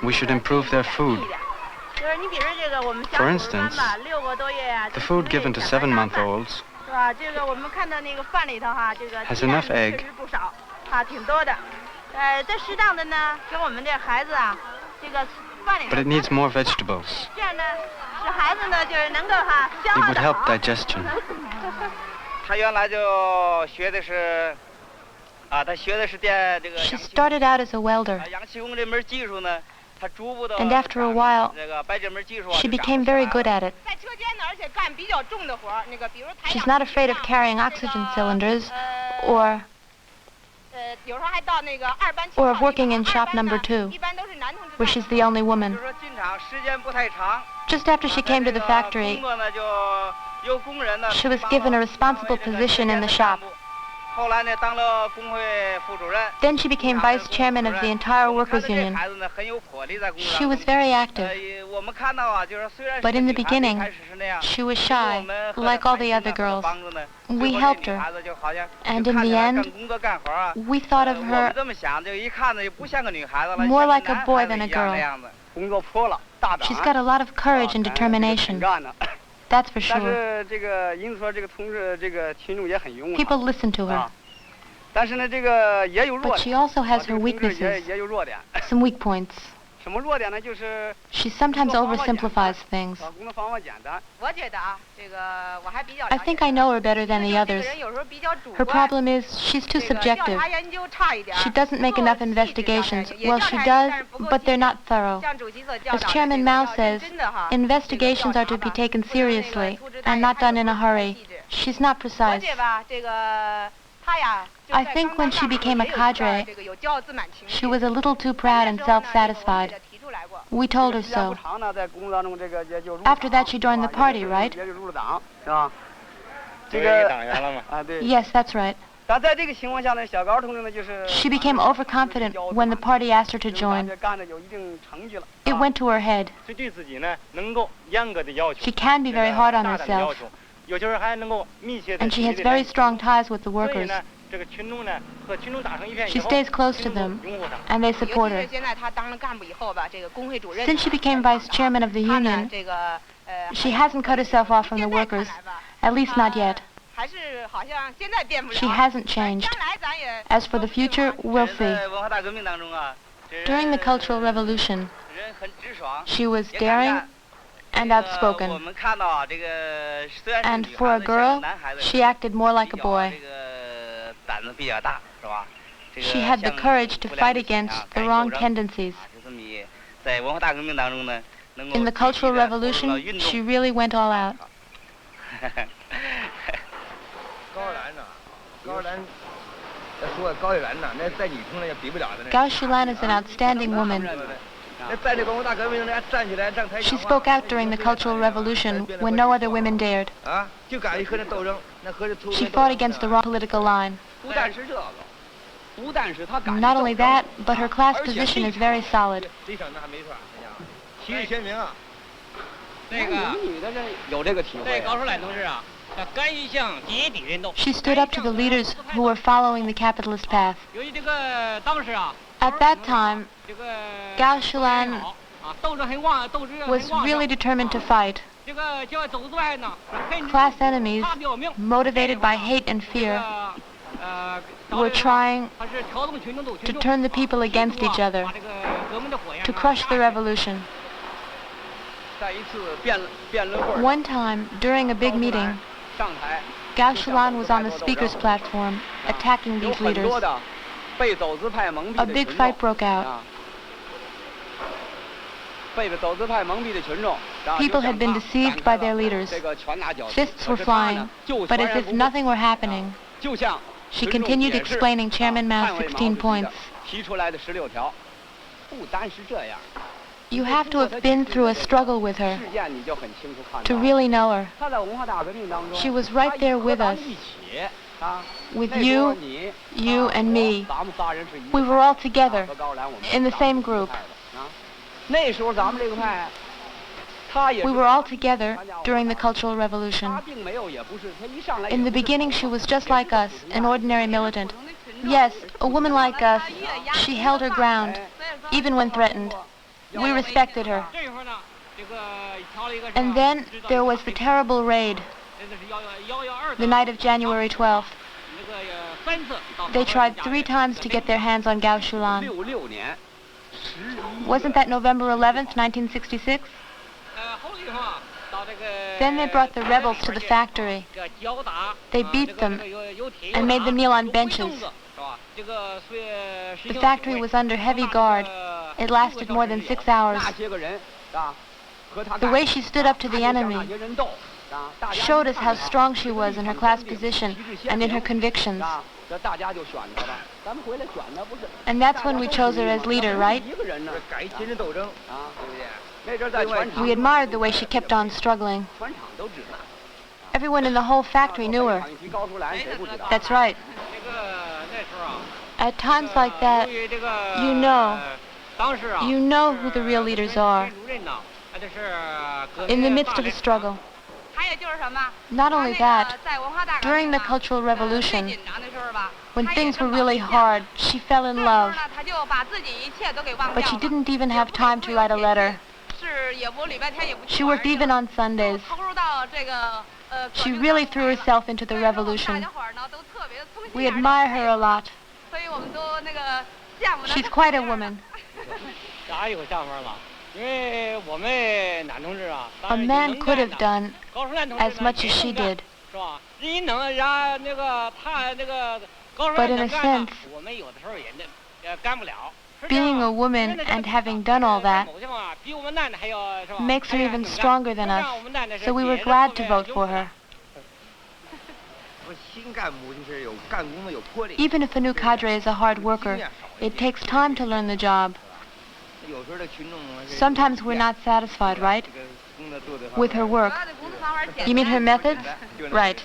we should improve their food. For instance, the food given to 7-month-olds has enough egg, but it needs more vegetables. It would help digestion. 他原来就学的是，他学的是电这个。 She started out as a welder. 氧气工这门技术呢，他逐步的。And after a while, 这个把这门技术。 she became very good at it. 在车间呢，而且干比较重的活，那个比如抬。 She's not afraid of carrying oxygen cylinders, or 有时候还到那个2班。 or of working in shop number 2, where she's the only woman. 说进厂时间不太长。 Just after she came to the factory, she was given a responsible position in the shop. Then she became vice chairman of the entire workers' union. She was very active. But in the beginning, she was shy, like all the other girls. We helped her. And in the end, we thought of her more like a boy than a girl. She's got a lot of courage and determination. That's for sure. People listen to her. But she also has her weaknesses, some weak points. She sometimes oversimplifies things. I think I know her better than the others. Her problem is she's too subjective. She doesn't make enough investigations. Well, she does, but they're not thorough. As Chairman Mao says, investigations are to be taken seriously and not done in a hurry. She's not precise. I think when she became a cadre, she was a little too proud and self-satisfied. We told her so. After that, she joined the party, right? Yes, that's right. She became overconfident when the party asked her to join. It went to her head. She can be very hard on herself. And she has very strong ties with the workers. She stays close to them, and they support her. Since she became vice chairman of the union, she hasn't cut herself off from the workers, at least not yet. She hasn't changed. As for the future, we'll see. During the Cultural Revolution, she was daring and outspoken. And for a girl, she acted more like a boy. She had the courage to fight against the wrong tendencies. In the Cultural Revolution, she really went all out. Gao Shulan is an outstanding woman. She spoke out during the Cultural Revolution when no other women dared. She fought against the wrong political line. Not only that, but her class position is very solid. She stood up to the leaders who were following the capitalist path. At that time, Gao Shulan was really determined to fight. Class enemies, motivated by hate and fear, were trying to turn the people against each other, to crush the revolution. One time, during a big meeting, Gao Shulan was on the speaker's platform, attacking these leaders. A big fight broke out. People had been deceived by their leaders. Fists were flying, but as if nothing were happening. She continued explaining Chairman Mao's 16 points. You have to have been through a struggle with her to really know her. She was right there with us, with you and me. We were all together in the same group. We were all together during the Cultural Revolution. In the beginning, she was just like us, an ordinary militant. Yes, a woman like us. She held her ground, even when threatened. We respected her. And then there was the terrible raid, the night of January 12th. They tried 3 times to get their hands on Gao Shulan. Wasn't that November 11th, 1966? Then they brought the rebels to the factory. They beat them and made them kneel on benches. The factory was under heavy guard. It lasted more than 6 hours. The way she stood up to the enemy showed us how strong she was in her class position and in her convictions. And that's when we chose her as leader, right? We admired the way she kept on struggling. Everyone in the whole factory knew her. That's right. At times like that, you know who the real leaders are. In the midst of a struggle. Not only that, during the Cultural Revolution, when things were really hard, she fell in love. But she didn't even have time to write a letter. She worked even on Sundays. She really threw herself into the revolution. We admire her a lot. She's quite a woman. A man could have done as much as she did. But in a sense, being a woman and having done all that makes her even stronger than us, so we were glad to vote for her. Even if a new cadre is a hard worker, it takes time to learn the job. Sometimes we're not satisfied, right? With her work. You mean her methods? Right.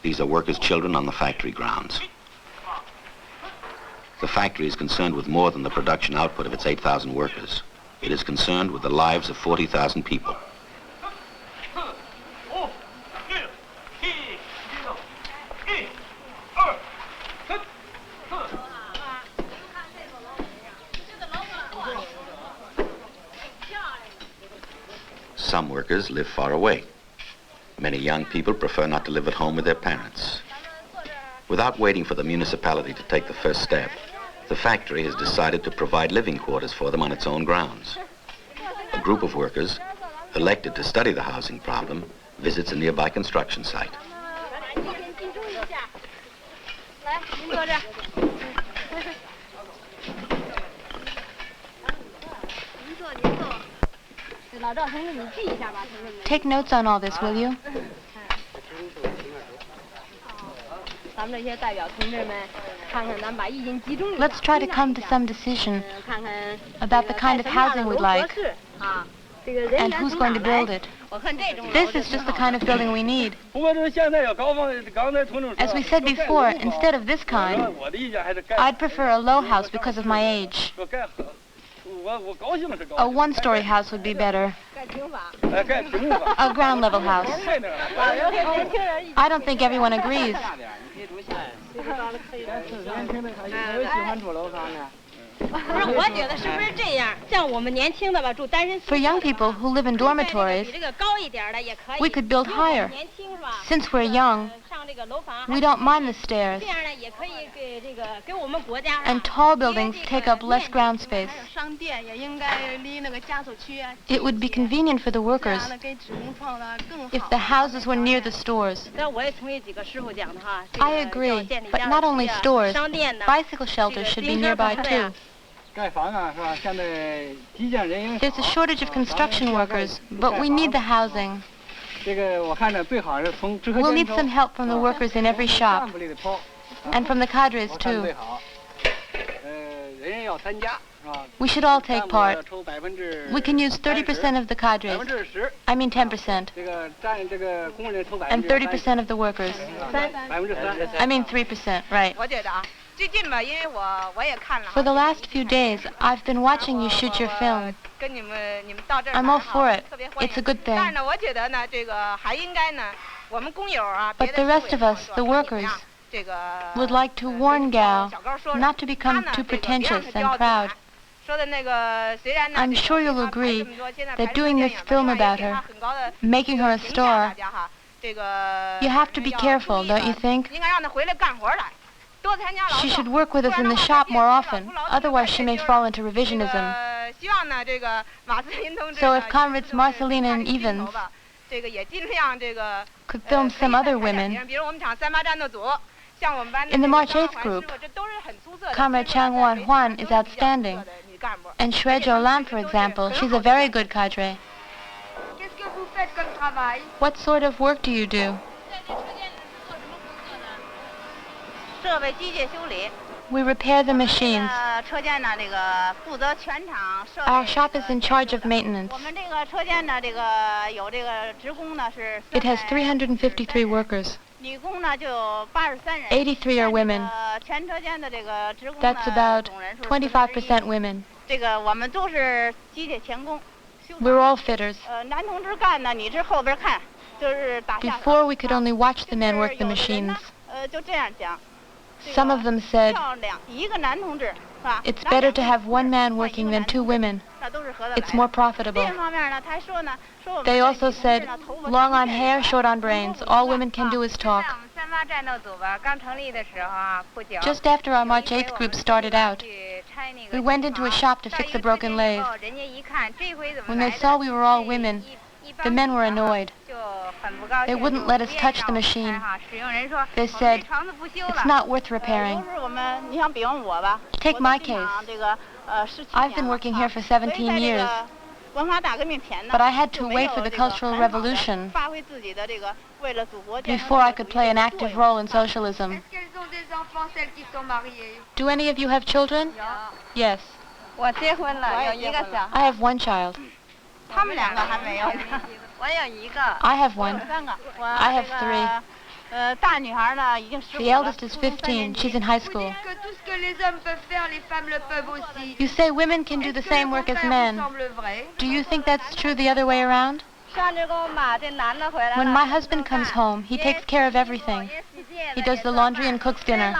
These are workers' children on the factory grounds. The factory is concerned with more than the production output of its 8,000 workers. It is concerned with the lives of 40,000 people. some workers live far away. Many young people prefer not to live at home with their parents. Without waiting for the municipality to take the first step, the factory has decided to provide living quarters for them on its own grounds. A group of workers, elected to study the housing problem, visits a nearby construction site. Take notes on all this, will you? Let's try to come to some decision about the kind of housing we'd like and who's going to build it. This is just the kind of building we need. As we said before, instead of this kind, I'd prefer a low house because of my age. A one-story house would be better. A ground-level house. I don't think everyone agrees. For young people who live in dormitories, we could build higher. Since we're young, we don't mind the stairs. And tall buildings take up less ground space. It would be convenient for the workers if the houses were near the stores. I agree, but not only stores. Bicycle shelters should be nearby too. There's a shortage of construction workers, but we need the housing. We'll need some help from the workers in every shop, and from the cadres too. We should all take part. We can use 30% of the cadres. I mean 10%. And 30% of the workers. I mean 3%, right. For the last few days, I've been watching you shoot your film. I'm all for it. It's a good thing. But the rest of us, the workers, would like to warn Gao not to become too pretentious and proud. I'm sure you'll agree that doing this film about her, making her a star, you have to be careful, don't you think? She should work with us in the shop more often, otherwise she may fall into revisionism. So if comrades Marcelina and Evans could film some other women. In the March 8th group, Comrade Chang Wan Huan is outstanding. And Xue Zhou Lam, for example, she's a very good cadre. What sort of work do you do? We repair the machines. Our shop is in charge of maintenance. It has 353 workers. 83 are women. That's about 25% women. We're all fitters. Before, we could only watch the men work the machines. Some of them said, it's better to have one man working than two women. It's more profitable. They also said, long on hair, short on brains. All women can do is talk. Just after our March 8th group started out, we went into a shop to fix a broken lathe. When they saw we were all women, the men were annoyed. They wouldn't let us touch the machine. They said, it's not worth repairing. Take my case. I've been working here for 17 years. But I had to wait for the Cultural Revolution before I could play an active role in socialism. Do any of you have children? Yes. I have one child. I have one. I have three. The eldest is 15. She's in high school. You say women can do the same work as men. Do you think that's true the other way around? When my husband comes home, he takes care of everything. He does the laundry and cooks dinner.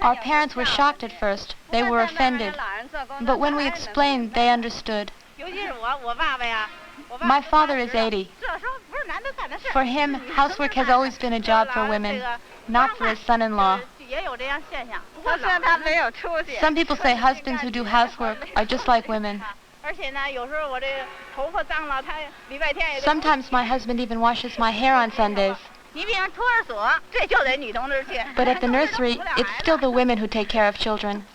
Our parents were shocked at first. They were offended. But when we explained, they understood. My father is 80. For him, housework has always been a job for women, not for his son-in-law. Some people say husbands who do housework are just like women. Sometimes my husband even washes my hair on Sundays. But at the nursery, it's still the women who take care of children.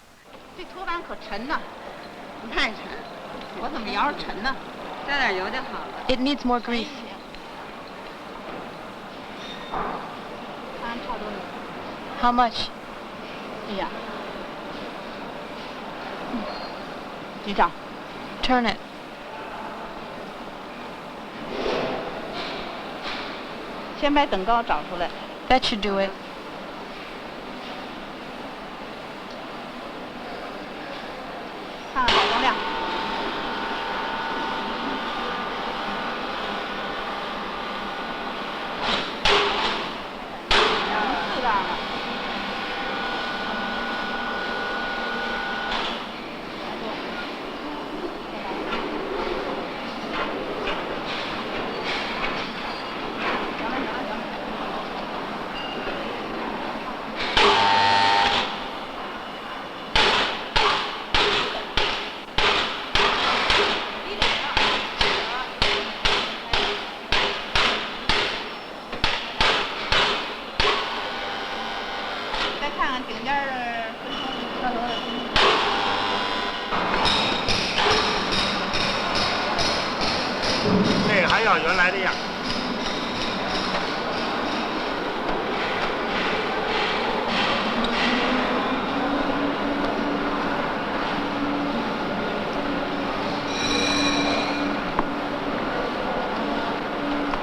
It needs more grease. How much? Turn it. That should do it.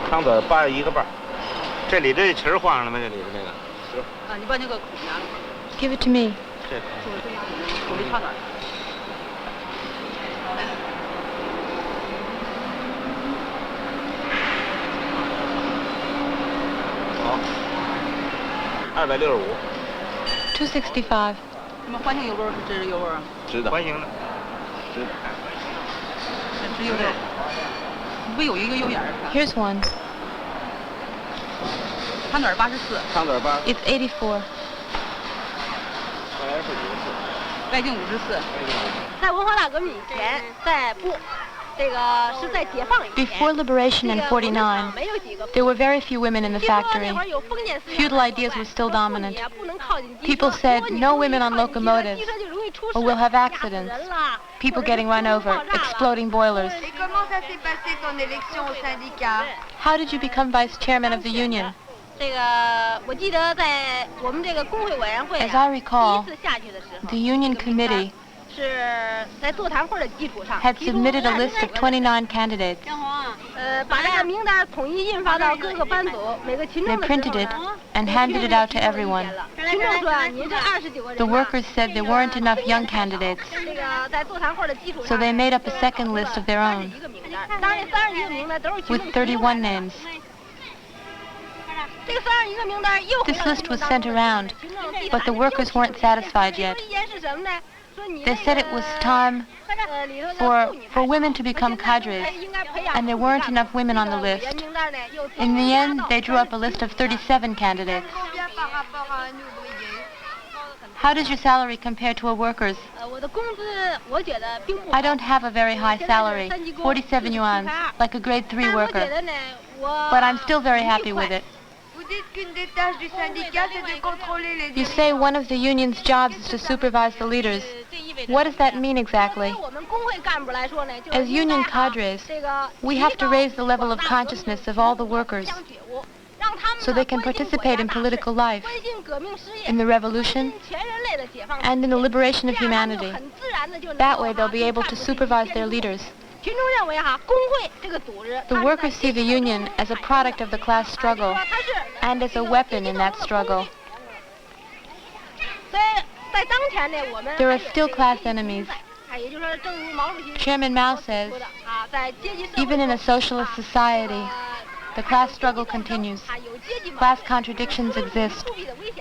汤子扒1个瓣，这里这旗儿换上了吗？这里的那个。你把那个口拿了。Give it to me. 这口。口里插点。好，265。265. 什么环形油味儿？这是油味儿啊？直的。环形的。直的。直油的。不有一个油眼儿？ Here's one. 汤子84。汤子8。It's 84. 外径54。在文化大革命以前，在不，这个是在解放以前。Before liberation in 49, there were very few women in the factory. Feudal ideas were still dominant. People said, no women on locomotives, or we'll have accidents. People getting run over, exploding boilers. How did you become vice chairman of the union? As I recall, the union committee had submitted a list of 29 candidates. They printed it and handed it out to everyone. The workers said there weren't enough young candidates, so they made up a second list of their own, with 31 names. This list was sent around, but the workers weren't satisfied yet. They said it was time for women to become cadres, and there weren't enough women on the list. In the end, they drew up a list of 37 candidates. How does your salary compare to a worker's? I don't have a very high salary, 47 yuan, like a grade 3 worker, but I'm still very happy with it. You say one of the union's jobs is to supervise the leaders. What does that mean exactly? As union cadres, we have to raise the level of consciousness of all the workers so they can participate in political life, in the revolution, and in the liberation of humanity. That way they'll be able to supervise their leaders. The workers see the union as a product of the class struggle and as a weapon in that struggle. There are still class enemies. Chairman Mao says, even in a socialist society, the class struggle continues. Class contradictions exist,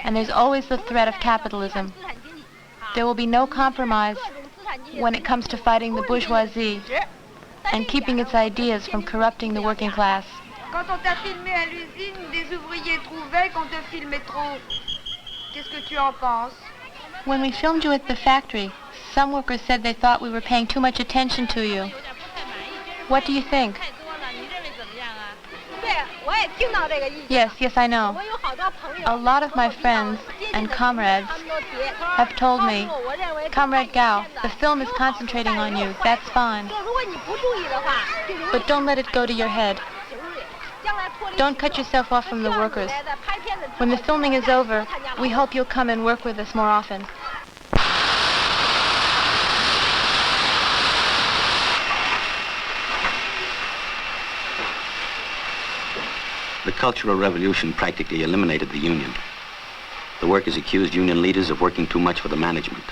and there's always the threat of capitalism. There will be no compromise when it comes to fighting the bourgeoisie. and keeping its ideas from corrupting the working class. Quand on t'a filmé à l'usine, des ouvriers trouvaient qu'on te filmait trop. Qu'est-ce que tu en penses? When we filmed you at the factory, some workers said they thought we were paying too much attention to you. What do you think? Yes, I know. A lot of my friends and comrades have told me, Comrade Gao, the film is concentrating on you. That's fine. But don't let it go to your head. Don't cut yourself off from the workers. When the filming is over, we hope you'll come and work with us more often. The Cultural Revolution practically eliminated the union. The workers accused union leaders of working too much for the management.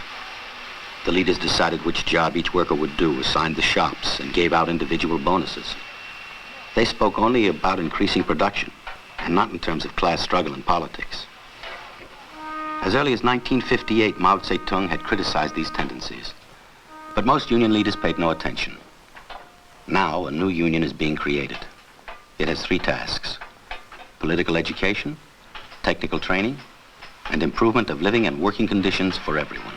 The leaders decided which job each worker would do, assigned the shops, and gave out individual bonuses. They spoke only about increasing production, and not in terms of class struggle and politics. As early as 1958, Mao Zedong had criticized these tendencies, but most union leaders paid no attention. Now, a new union is being created. It has 3 tasks: political education, technical training, and improvement of living and working conditions for everyone.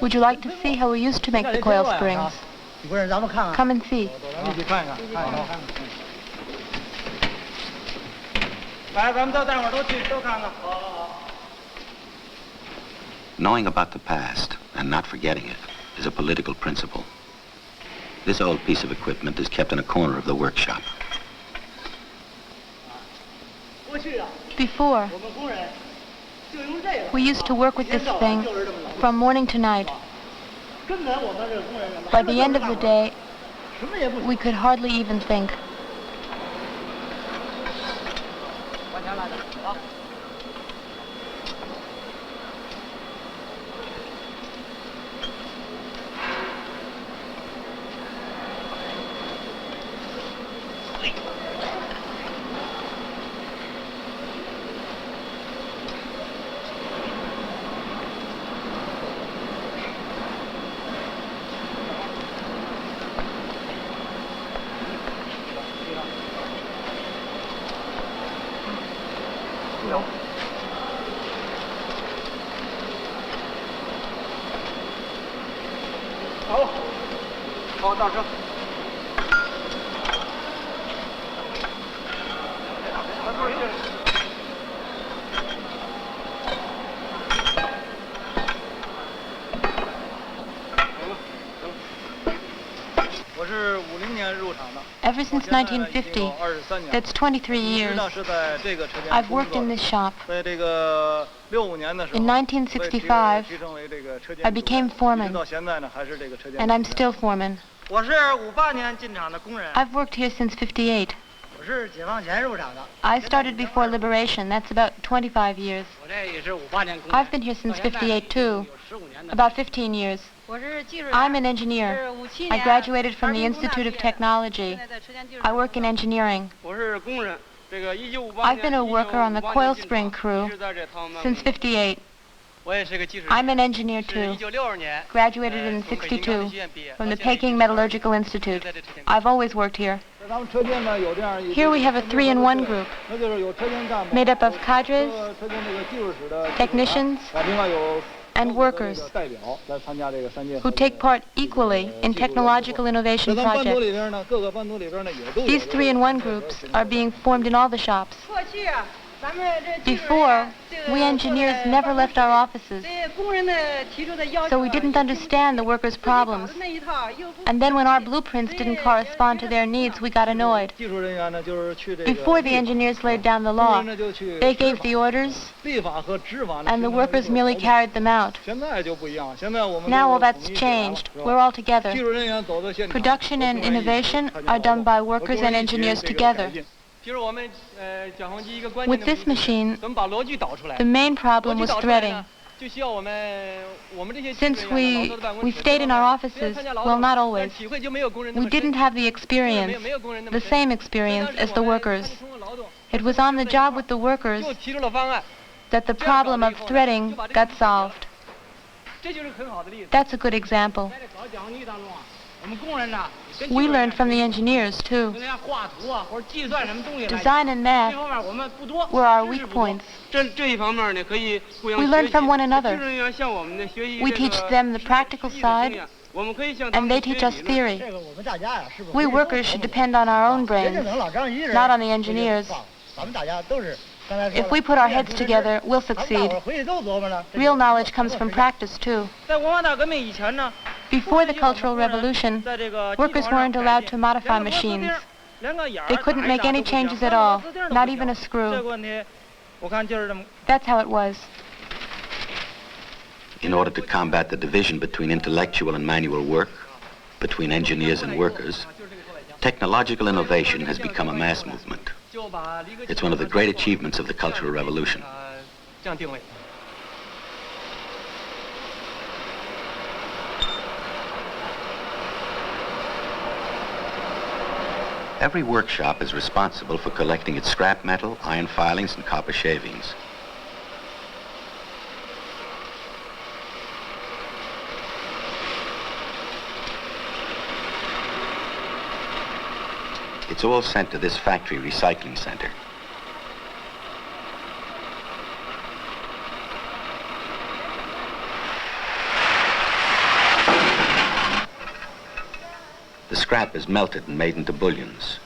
Would you like to see how we used to make the coil springs? Come and see. Knowing about the past and not forgetting it is a political principle. This old piece of equipment is kept in a corner of the workshop. Before, we used to work with this thing from morning to night. By the end of the day, we could hardly even think. Ever since 1950, that's 23 years, I've worked in this shop. In 1965, I became foreman, and I'm still foreman. I've worked here since 58. I started before liberation, that's about 25 years. I've been here since 58 too, about 15 years. I'm an engineer. I graduated from the Institute of Technology. I work in engineering. I've been a worker on the coil spring crew since 58. I'm an engineer too. Graduated in 62 from the Peking Metallurgical Institute. I've always worked here. Here we have a 3-in-1 group made up of cadres, technicians, and workers who take part equally in technological innovation projects. These 3-in-1 groups are being formed in all the shops. Before, we engineers never left our offices, so we didn't understand the workers' problems. And then when our blueprints didn't correspond to their needs, we got annoyed. Before the engineers laid down the law, they gave the orders, and the workers merely carried them out. Now all that's changed. We're all together. Production and innovation are done by workers and engineers together. With this machine, the main problem was threading. Since we stayed in our offices, well, not always, we didn't have the experience, the same experience as the workers. It was on the job with the workers that the problem of threading got solved. That's a good example. We learned from the engineers, too. Design and math were our weak points. We learned from one another. We teach them the practical side, and they teach us theory. We workers should depend on our own brains, not on the engineers. If we put our heads together, we'll succeed. Real knowledge comes from practice, too. Before the Cultural Revolution, workers weren't allowed to modify machines. They couldn't make any changes at all, not even a screw. That's how it was. In order to combat the division between intellectual and manual work, between engineers and workers, technological innovation has become a mass movement. It's one of the great achievements of the Cultural Revolution. Every workshop is responsible for collecting its scrap metal, iron filings, and copper shavings. It's all sent to this factory recycling center. The scrap is melted and made into bullions.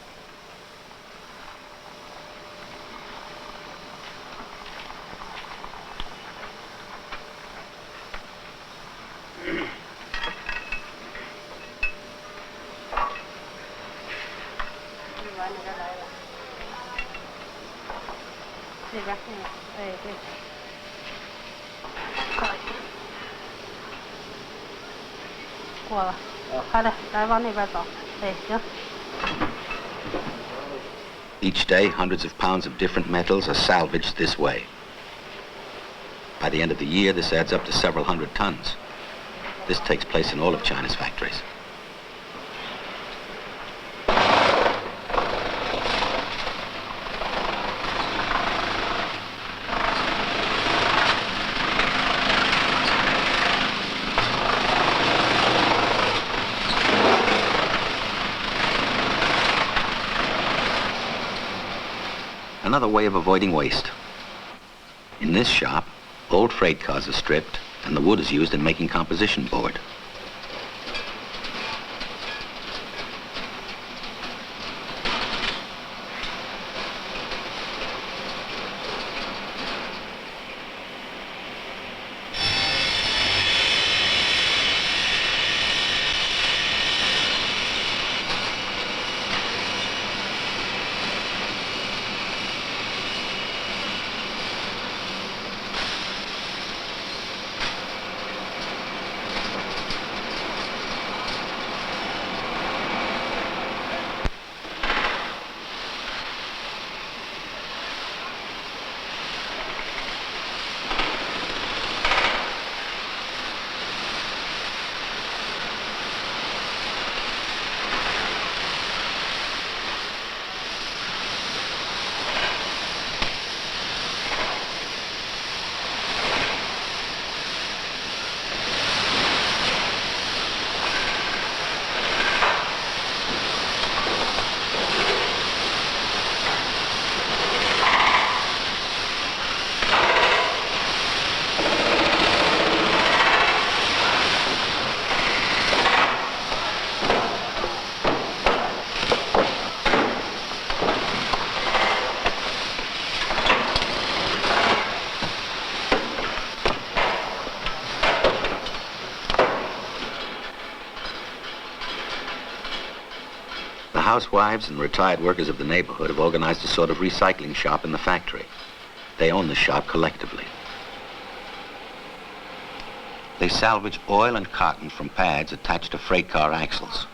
Each day, hundreds of pounds of different metals are salvaged this way. By the end of the year, this adds up to several hundred tons. This takes place in all of China's factories. Another way of avoiding waste. In this shop, old freight cars are stripped and the wood is used in making composition board. housewives and retired workers of the neighborhood have organized a sort of recycling shop in the factory. They own the shop collectively. They salvage oil and cotton from pads attached to freight car axles.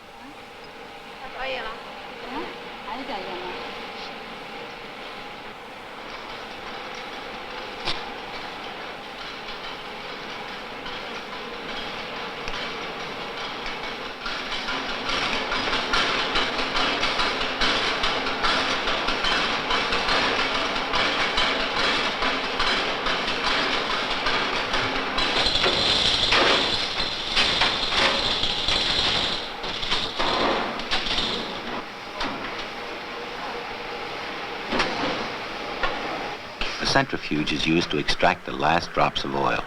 The centrifuge is used to extract the last drops of oil.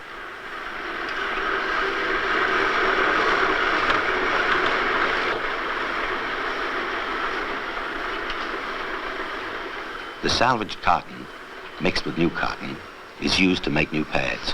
The salvaged cotton, mixed with new cotton, is used to make new pads.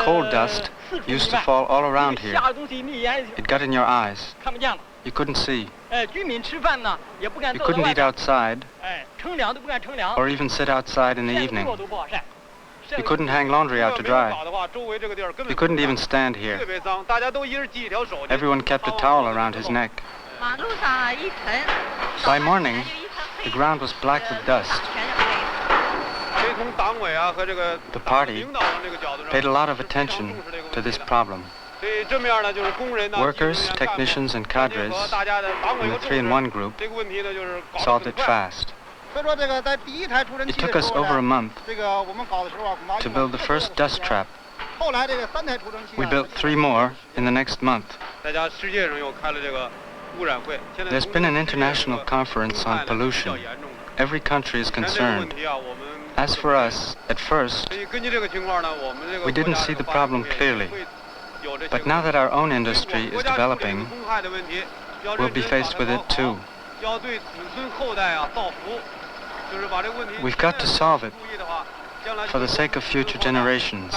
Coal dust used to fall all around here. It got in your eyes. You couldn't see. You couldn't eat outside, or even sit outside in the evening. You couldn't hang laundry out to dry. You couldn't even stand here. Everyone kept a towel around his neck. By morning, the ground was black with dust. The party paid a lot of attention to this problem. Workers, technicians, and cadres in the 3-in-1 group solved it fast. It took us over a month to build the first dust trap. We built 3 more in the next month. There's been an international conference on pollution. Every country is concerned. As for us, at first, we didn't see the problem clearly. But now that our own industry is developing, we'll be faced with it too. We've got to solve it for the sake of future generations.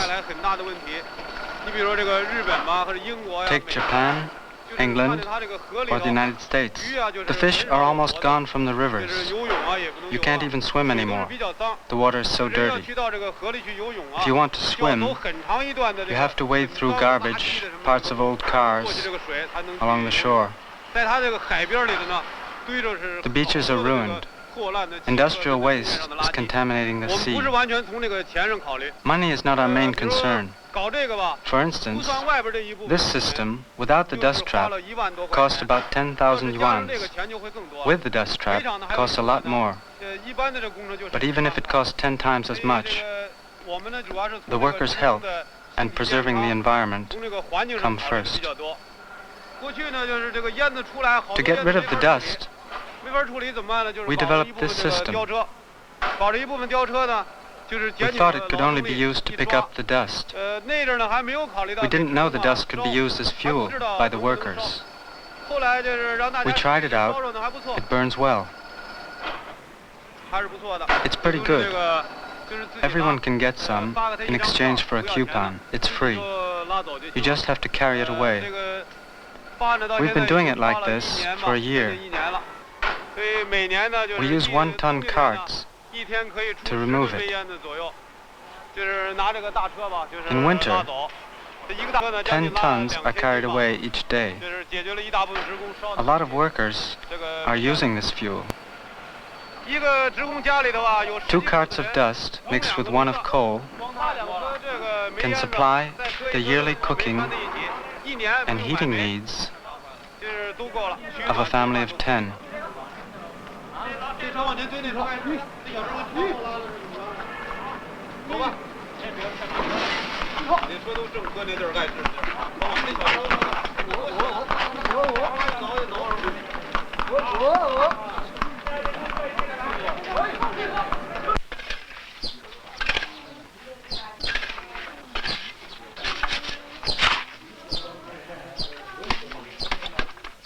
Take Japan, England, or the United States. The fish are almost gone from the rivers. You can't even swim anymore. The water is so dirty. If you want to swim, you have to wade through garbage, parts of old cars, along the shore. The beaches are ruined. Industrial waste is contaminating the sea. Money is not our main concern. For instance, this system, without the dust trap, cost about 10,000 yuan. With the dust trap, it costs a lot more. But even if it costs 10 times as much, the workers' health and preserving the environment come first. To get rid of the dust, we developed this system. We thought it could only be used to pick up the dust. We didn't know the dust could be used as fuel by the workers. We tried it out. It burns well. It's pretty good. Everyone can get some in exchange for a coupon. It's free. You just have to carry it away. We've been doing it like this for a year. We use 1-ton carts to remove it. In winter, 10 tons are carried away each day. A lot of workers are using this fuel. 2 carts of dust mixed with 1 of coal can supply the yearly cooking and heating needs of a family of 10.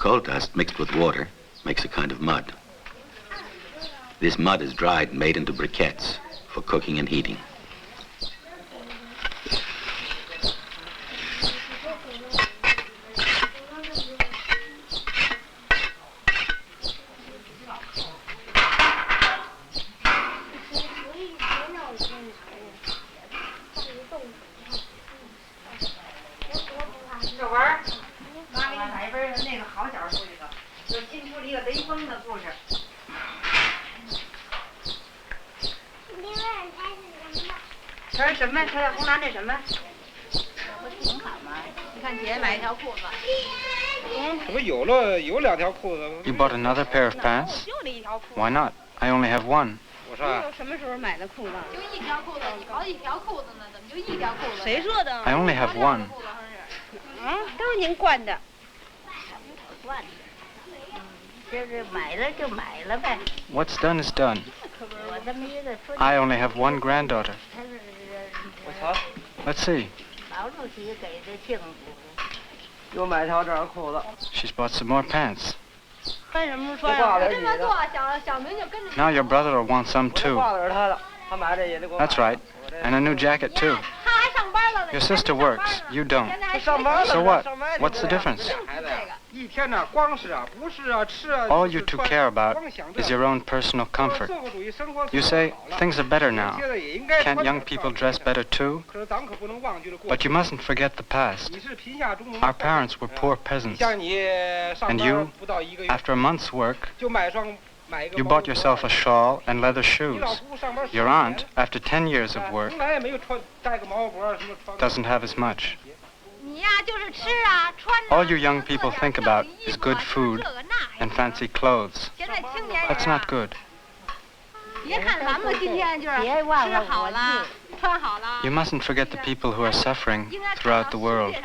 Coal dust mixed with water makes a kind of mud. This mud is dried and made into briquettes for cooking and heating. You bought another pair of pants? Why not? I only have one. I only have one. What's done is done. I only have one granddaughter. Let's see. She's bought some more pants. Now your brother will want some too. That's right. And a new jacket too. Your sister works. You don't. So what? What's the difference? All you two care about is your own personal comfort. You say, things are better now. Can't young people dress better too? But you mustn't forget the past. Our parents were poor peasants. And you, after a month's work, you bought yourself a shawl and leather shoes. Your aunt, after 10 years of work, doesn't have as much. All you young people think about is good food and fancy clothes. That's not good. You mustn't forget the people who are suffering throughout the world.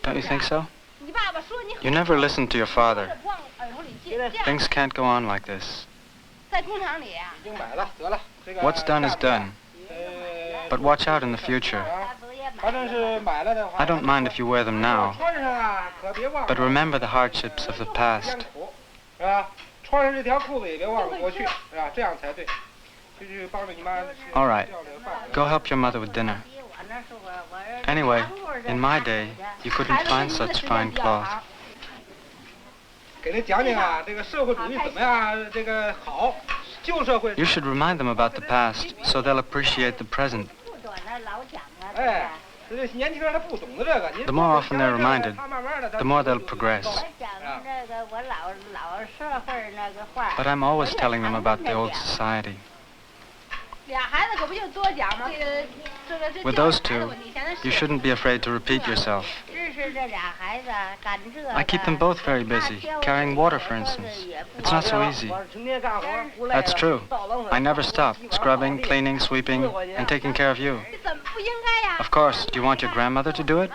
Don't you think so? You never listened to your father. Things can't go on like this. What's done is done. But watch out in the future. I don't mind if you wear them now, but remember the hardships of the past. All right, go help your mother with dinner. Anyway, in my day, you couldn't find such fine cloth. You should remind them about the past so they'll appreciate the present. The more often they're reminded, the more they'll progress. But I'm always telling them about the old society. With those two, you shouldn't be afraid to repeat yourself. I keep them both very busy, carrying water, for instance. It's not so easy. That's true. I never stop, scrubbing, cleaning, sweeping, and taking care of you. Of course, do you want your grandmother to do it?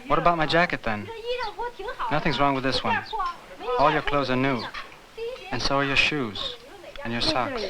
What about my jacket, then? Nothing's wrong with this one. All your clothes are new. And so are your shoes and your socks.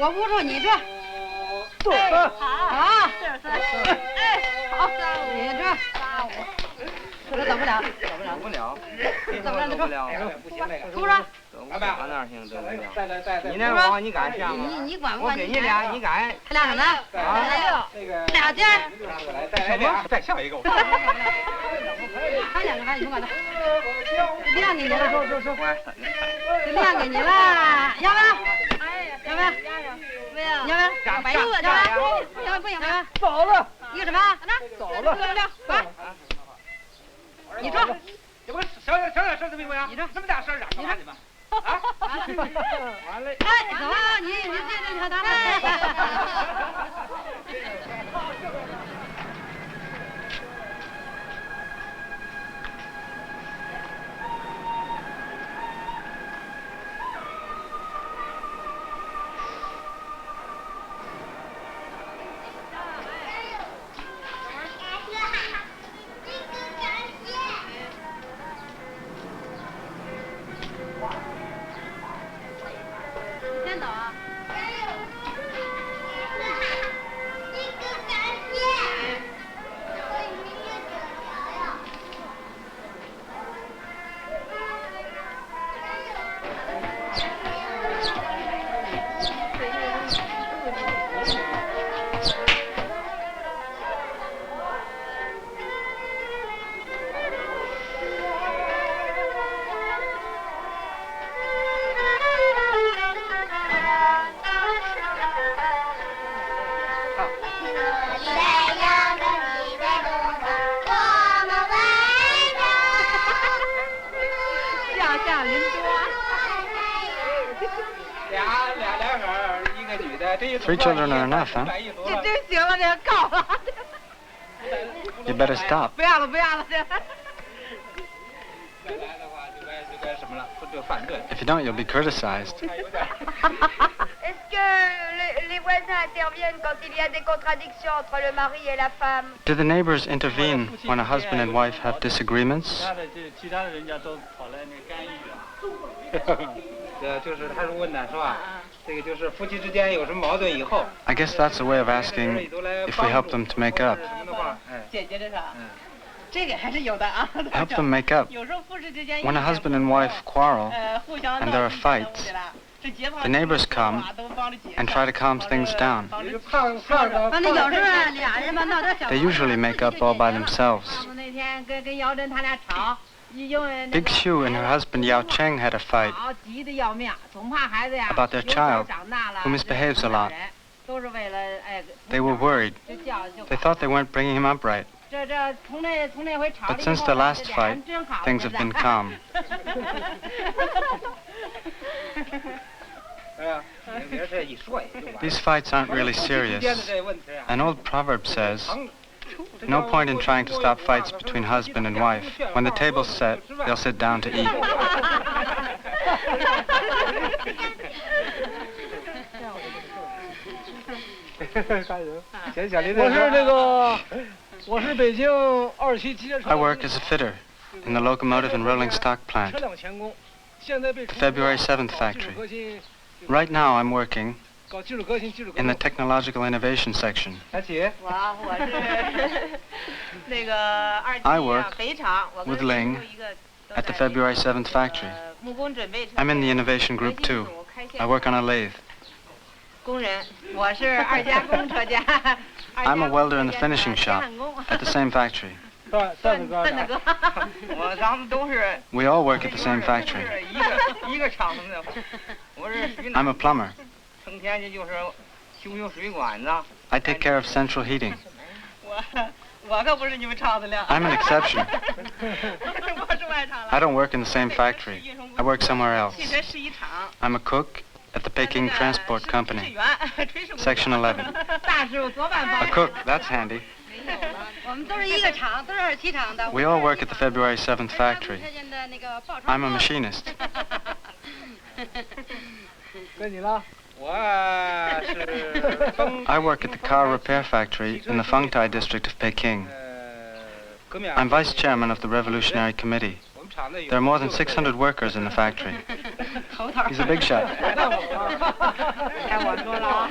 我捂住你这。对，好，哎，好，你这。这走不了，走不了，走不了，走不了，不行那个。出着。往哪儿行？走不了。再。你那往你敢下吗？你管不我管？给你俩，你敢？他俩什么？啊，这个。俩劲儿。再俩，再下一个。还两个，还你不管他。亮给你了，说。就亮给你了，要不要？要不要？不要。要不要？要不要？要不要？走了。一个什么？走了。快。你说。这不小点声怎么不行？你说这么大声嚷干嘛你们？啊！完了。哎，走啊！你这他打先走啊！Three children are enough, huh? You better stop. If you don't, you'll be criticized. Est-ce que les voisins interviennent quand il y a des contradictions entre le mari et la femme? Do the neighbors intervene when a husband and wife have disagreements? 就是他是问的是吧？这个就是夫妻之间有什么矛盾以后。I guess that's a way of asking if we help them to make up. 解决这是。这个还是有的啊。Help them make up. When a husband and wife quarrel and there are fights, the neighbors come and try to calm things down. They usually make up all by themselves. Big Shu and her husband Yao Cheng had a fight about their child, who misbehaves a lot. They were worried. They thought they weren't bringing him up right. But since the last fight, things have been calm. These fights aren't really serious. An old proverb says, no point in trying to stop fights between husband and wife. When the table's set, they'll sit down to eat. I work as a fitter in the locomotive and rolling stock plant, the February 7th factory. Right now I'm working in the technological innovation section. I work with Ling at the February 7th factory. I'm in the innovation group too. I work on a lathe. I'm a welder in the finishing shop at the same factory. We all work at the same factory. I'm a plumber. I take care of central heating. I'm an exception. I don't work in the same factory. I work somewhere else. I'm a cook at the Peking Transport Company, Section 11. A cook, that's handy. We all work at the February 7th factory. I'm a machinist. I work at the car repair factory in the Fengtai district of Peking. I'm vice chairman of the Revolutionary Committee. There are more than 600 workers in the factory. He's a big shot. 该我说了啊。